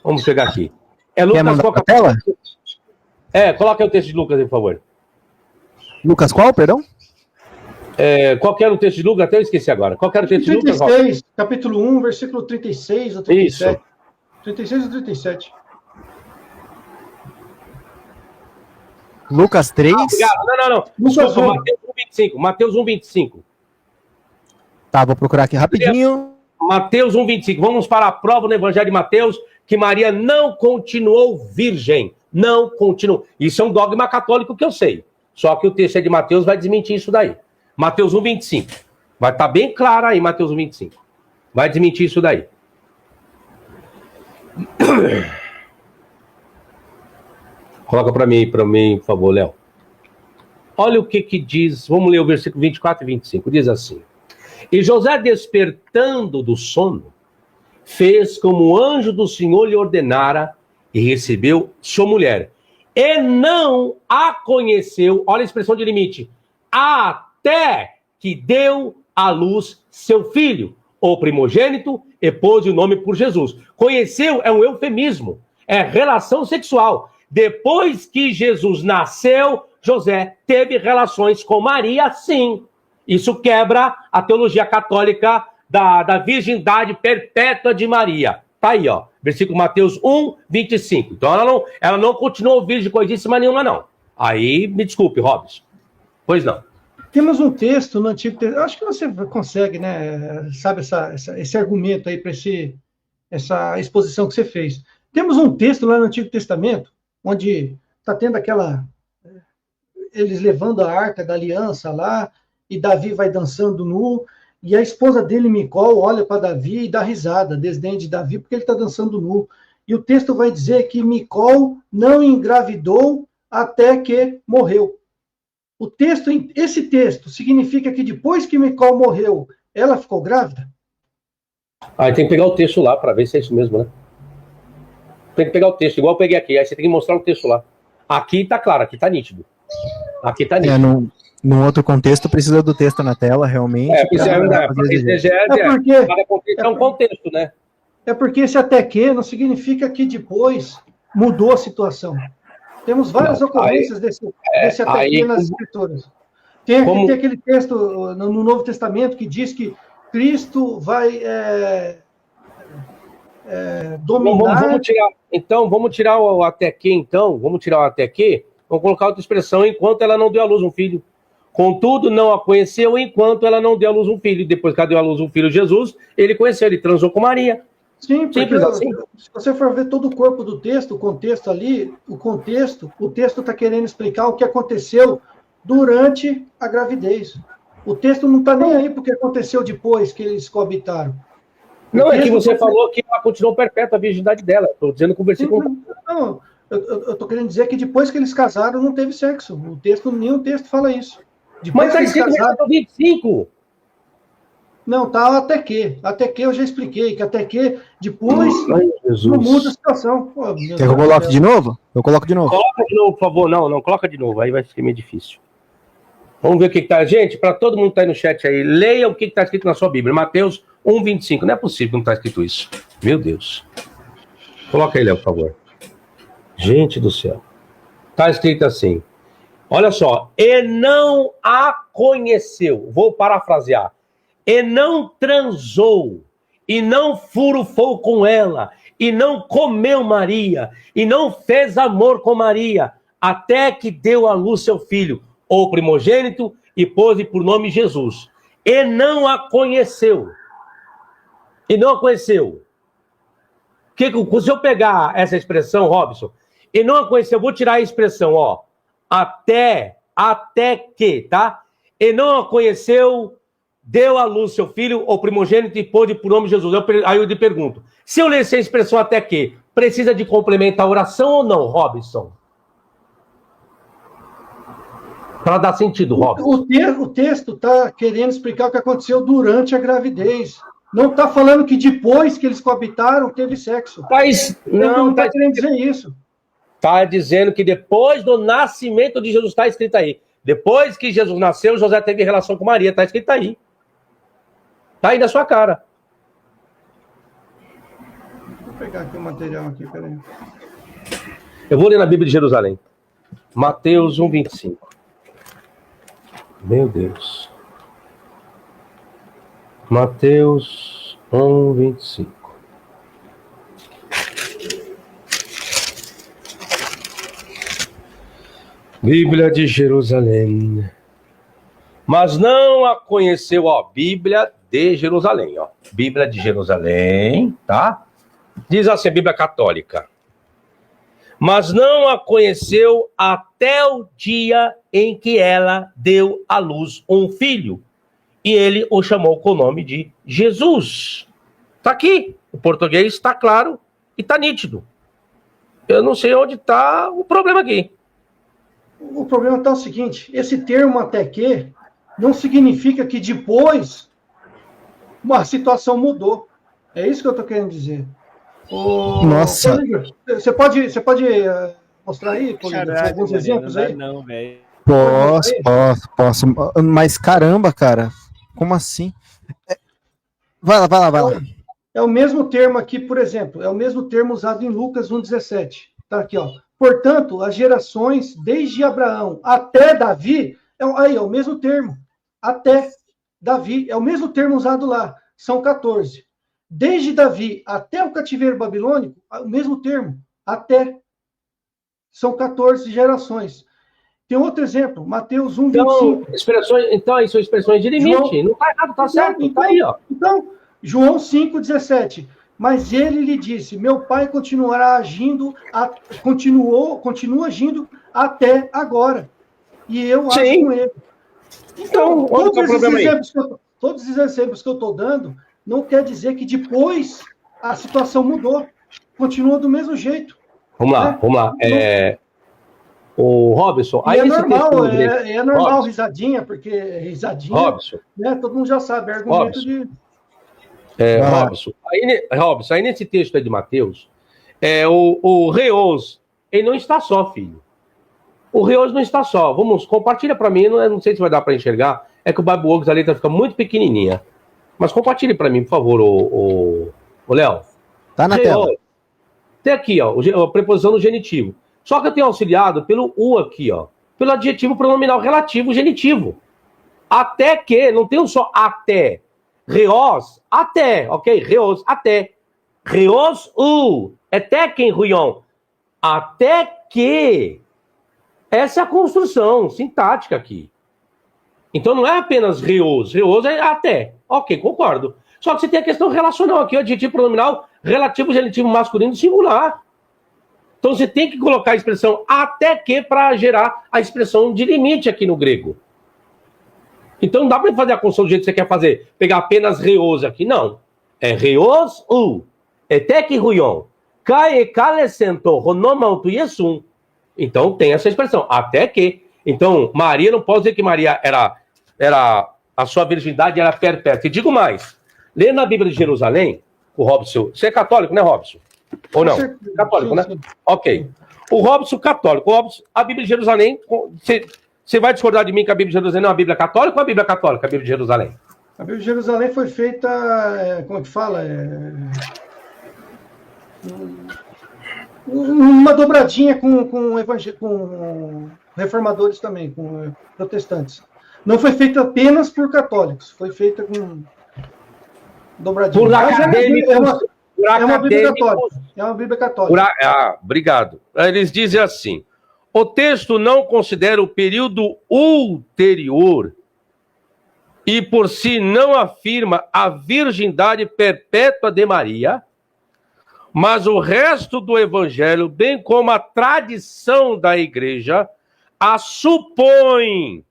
Vamos pegar aqui. É Lucas, qual tela? Coloca aí o texto de Lucas, por favor. Lucas qual, perdão? Qual que era o texto de Lucas? Até eu esqueci agora. Qual que era o texto de Lucas? 36, capítulo 1, versículo 36 ou 37. Isso. 36 ou 37. Lucas 3? Não. Desculpa, Mateus 1,25. Tá, vou procurar aqui rapidinho. Mateus 1,25. Vamos para a prova no Evangelho de Mateus, que Maria não continuou virgem. Não continuou. Isso é um dogma católico que eu sei. Só que o texto de Mateus vai desmentir isso daí. Mateus 1,25. Vai estar bem claro aí, Mateus 1,25. Vai desmentir isso daí. Coloca para mim, por favor, Léo. Olha o que diz. Vamos ler o versículo 24 e 25. Diz assim: E José, despertando do sono, fez como o anjo do Senhor lhe ordenara e recebeu sua mulher. E não a conheceu, olha a expressão de limite, até que deu à luz seu filho, o primogênito, e pôs o nome por Jesus. Conheceu é um eufemismo, é relação sexual. Depois que Jesus nasceu, José teve relações com Maria, sim. Isso quebra a teologia católica da virgindade perpétua de Maria. Tá aí, ó. Versículo Mateus 1, 25. Então ela não continuou virgem coisíssima nenhuma, não. Aí, me desculpe, Robson. Pois não. Temos um texto no Antigo Testamento. Acho que você consegue, né? Sabe esse argumento aí para essa exposição que você fez. Temos um texto lá no Antigo Testamento, onde está tendo eles levando a arca da aliança lá, e Davi vai dançando nu, e a esposa dele, Micol, olha para Davi e dá risada, desdém de Davi, porque ele está dançando nu. E o texto vai dizer que Micol não engravidou até que morreu. Esse texto significa que depois que Micol morreu, ela ficou grávida? Aí tem que pegar o texto lá para ver se é isso mesmo, né? Tem que pegar o texto, igual eu peguei aqui, aí você tem que mostrar o texto lá. Aqui tá claro, aqui tá nítido. Aqui tá nítido. Num outro contexto, precisa do texto na tela, realmente. Porque cada contexto é um contexto, né? É porque esse até que não significa que depois mudou a situação. Temos várias ocorrências desse até que nas Escrituras. Tem aquele texto no Novo Testamento que diz que Cristo vai dominar... Vamos tirar o até que, então. Vamos tirar o até que. Vamos colocar outra expressão, enquanto ela não deu à luz um filho. Contudo, não a conheceu enquanto ela não deu à luz um filho. Depois que ela deu à luz um filho, Jesus, ele conheceu, ele transou com Maria. Sim, porque se você for ver todo o corpo do texto, o contexto ali, o texto está querendo explicar o que aconteceu durante a gravidez. O texto não está nem aí porque aconteceu depois que eles coabitaram. Não, é que você falou que ela continuou perpétua a virgindade dela. Estou dizendo com o versículo... Não, eu estou querendo dizer que depois que eles casaram não teve sexo. Nenhum texto fala isso. Depois mas está escrito no versículo 25. Não, tá até que. Até que eu já expliquei, que até que depois não muda a situação. Pô, quer que eu coloque de novo? Eu coloco de novo. Coloca de novo, por favor. Não, coloca de novo. Aí vai ser meio difícil. Vamos ver o que está. Gente, para todo mundo que está aí no chat aí, leia o que está escrito na sua Bíblia. Mateus 1:25. Não é possível que não está escrito isso. Meu Deus. Coloca aí, Léo, por favor. Gente do céu. Está escrito assim. Olha só. E não a conheceu. Vou parafrasear. E não transou, e não furufou com ela, e não comeu Maria, e não fez amor com Maria, até que deu à luz seu filho, o primogênito, e pôs-lhe por nome Jesus. E não a conheceu. E não a conheceu. Se eu pegar essa expressão, Robson, e não a conheceu, eu vou tirar a expressão, ó, até que, tá? E não a conheceu... Deu à luz seu filho, o primogênito, e pôde por nome Jesus. Aí eu lhe pergunto, se eu ler essa expressão até que, precisa de complementar a oração ou não, Robson? Para dar sentido, Robson. O texto está querendo explicar o que aconteceu durante a gravidez. Não está falando que depois que eles coabitaram, teve sexo. Não está querendo dizer isso. Está dizendo que depois do nascimento de Jesus, está escrito aí. Depois que Jesus nasceu, José teve relação com Maria, está escrito aí. Tá aí na sua cara. Vou pegar aqui o material aqui, peraí. Eu vou ler na Bíblia de Jerusalém. Mateus 1:25. Meu Deus. Mateus 1:25. Bíblia de Jerusalém. Mas não a conheceu, ó, Bíblia de Jerusalém, ó. Bíblia de Jerusalém, tá? Diz assim a Bíblia Católica. Mas não a conheceu até o dia em que ela deu à luz um filho. E ele o chamou com o nome de Jesus. Tá aqui. O português está claro e está nítido. Eu não sei onde está o problema aqui. O problema está o seguinte, esse termo até que não significa que depois uma situação mudou. É isso que eu estou querendo dizer. Nossa. Você pode mostrar aí alguns exemplos aí? Não, velho. Posso. Mas caramba, cara. Como assim? Vai lá. É o mesmo termo aqui, por exemplo, é o mesmo termo usado em Lucas 1:17. Tá aqui, ó. Portanto, as gerações desde Abraão até Davi, é o mesmo termo. Até Davi, é o mesmo termo usado lá. São 14. Desde Davi até o cativeiro babilônico, o mesmo termo. Até. São 14 gerações. Tem outro exemplo, Mateus 1:25. Então, aí são expressões de limite. Não está errado, está certo. Está aí, ó. Então, João 5:17. Mas ele lhe disse, meu pai continua agindo até agora. E eu acho com ele. Então, todos os exemplos que eu estou dando, não quer dizer que depois a situação mudou. Continua do mesmo jeito. Vamos lá. O Robson... Aí é normal risadinha, porque risadinha... Robson. Né, todo mundo já sabe, é argumento Robson. Robson, aí nesse texto aí de Mateus, o Reos, ele não está só, filho. O Reos não está só. Compartilha para mim, não sei se vai dar para enxergar, é que o Bible Works, a letra fica muito pequenininha. Mas compartilhe para mim, por favor, o Léo. Tá na tela. Tem aqui, ó, a preposição no genitivo. Só que eu tenho auxiliado pelo U aqui, ó. Pelo adjetivo pronominal relativo genitivo. Até que, não tem um só até. Reos, até, ok? Reos, até. Reos, até quem, Ruion? Até que. Essa é a construção sintática aqui. Então não é apenas reos. Reos é até. Ok, concordo. Só que você tem a questão relacional aqui, o adjetivo pronominal relativo genitivo masculino singular. Então você tem que colocar a expressão até que para gerar a expressão de limite aqui no grego. Então não dá para fazer a construção do jeito que você quer fazer. Pegar apenas reos aqui, não. É reos, até que ruion. Kai e calecento, ronomauto yesum. Então tem essa expressão, até que. Então Maria, não pode dizer que Maria era a sua virgindade era perpétua. E digo mais, lê na Bíblia de Jerusalém, o Robson, você é católico, né, Robson? Ou não? Católico, né? Ok. O Robson, católico. O Robson, a Bíblia de Jerusalém, você vai discordar de mim que a Bíblia de Jerusalém não é uma Bíblia católica ou a Bíblia católica, a Bíblia de Jerusalém? A Bíblia de Jerusalém foi feita, como é que fala? Uma dobradinha com reformadores também, com protestantes. Não foi feita apenas por católicos, foi feita com dobradinha. Por acadêmicos. É uma Bíblia católica. É uma Bíblia católica. Obrigado. Eles dizem assim: o texto não considera o período ulterior e por si não afirma a virgindade perpétua de Maria, mas o resto do evangelho, bem como a tradição da igreja, a supõe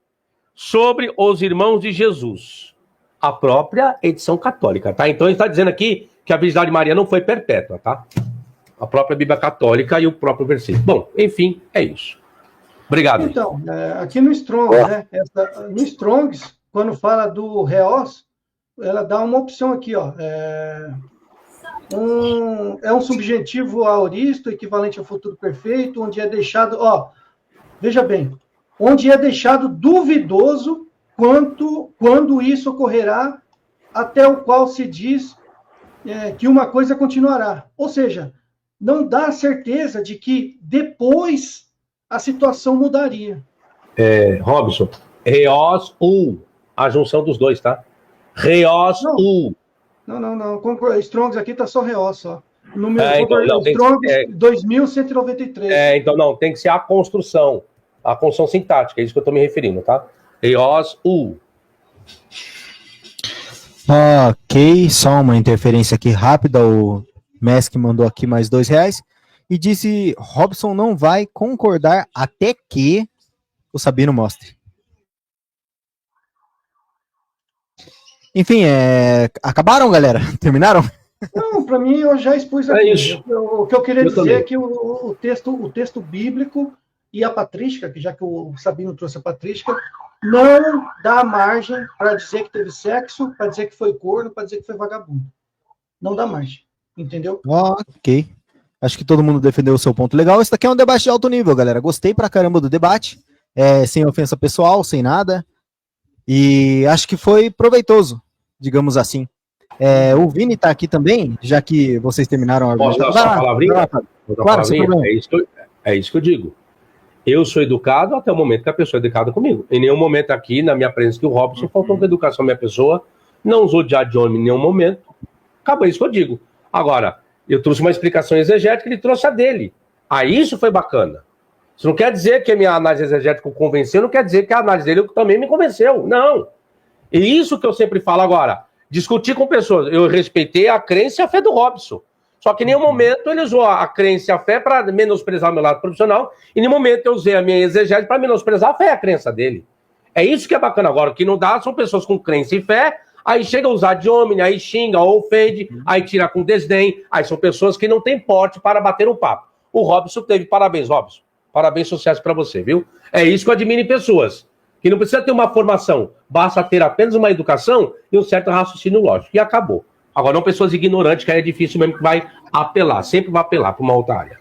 sobre os irmãos de Jesus. A própria edição católica, tá? Então ele está dizendo aqui que a virgindade de Maria não foi perpétua, tá? A própria Bíblia católica e o próprio versículo. Bom, enfim, é isso. Obrigado. Então, aqui no Strong's, né? No Strong's, quando fala do reos, ela dá uma opção aqui, ó. É um subjetivo aoristo, equivalente ao futuro perfeito, onde é deixado, ó, veja bem, onde é deixado duvidoso quando isso ocorrerá, até o qual se diz que uma coisa continuará. Ou seja, não dá certeza de que depois a situação mudaria. Robson, reos, a junção dos dois, tá? Reos, Não. Strong's aqui tá só reos, só. Número Strong's 2193. Então não, tem que ser a construção sintática, é isso que eu tô me referindo, tá? Reos, Ok, só uma interferência aqui rápida, o Mesk mandou aqui mais R$2 e disse, Robson não vai concordar até que o Sabino mostre. Enfim, acabaram, galera? Terminaram? Não, para mim eu já expus aqui. Isso. O que eu queria dizer também. é que o texto bíblico e a patrística, que já que o Sabino trouxe a patrística, não dá margem para dizer que teve sexo, para dizer que foi corno, para dizer que foi vagabundo. Não dá margem, entendeu? Ok. Acho que todo mundo defendeu o seu ponto legal. Esse daqui é um debate de alto nível, galera. Gostei pra caramba do debate. Sem ofensa pessoal, sem nada. E acho que foi proveitoso, digamos assim. O Vini tá aqui também, já que vocês terminaram a Posso dar só uma palavrinha? Claro, sem problema. É isso que eu digo. Eu sou educado até o momento que a pessoa é educada comigo. Em nenhum momento aqui, na minha presença, que o Robson faltou com educação à minha pessoa, não usou de ad hominem em nenhum momento. Acabou isso que eu digo. Agora, eu trouxe uma explicação exegética, ele trouxe a dele. Aí isso foi bacana. Isso não quer dizer que a minha análise exegética o convenceu, não quer dizer que a análise dele também me convenceu. Não. E isso que eu sempre falo agora. Discutir com pessoas. Eu respeitei a crença e a fé do Robson. Só que em nenhum momento ele usou a crença e a fé para menosprezar o meu lado profissional, e em nenhum momento eu usei a minha exegese para menosprezar a fé e a crença dele. É isso que é bacana agora. O que não dá são pessoas com crença e fé, aí chega a usar de homem, aí xinga ou ofende, aí tira com desdém, aí são pessoas que não têm porte para bater um papo. O Robson teve, parabéns, Robson. Parabéns, sucesso para você, viu? É isso que eu admiro em pessoas, que não precisa ter uma formação, basta ter apenas uma educação e um certo raciocínio lógico, e acabou. Agora, não pessoas ignorantes, que é difícil mesmo que vai apelar, sempre vai apelar para uma outra área.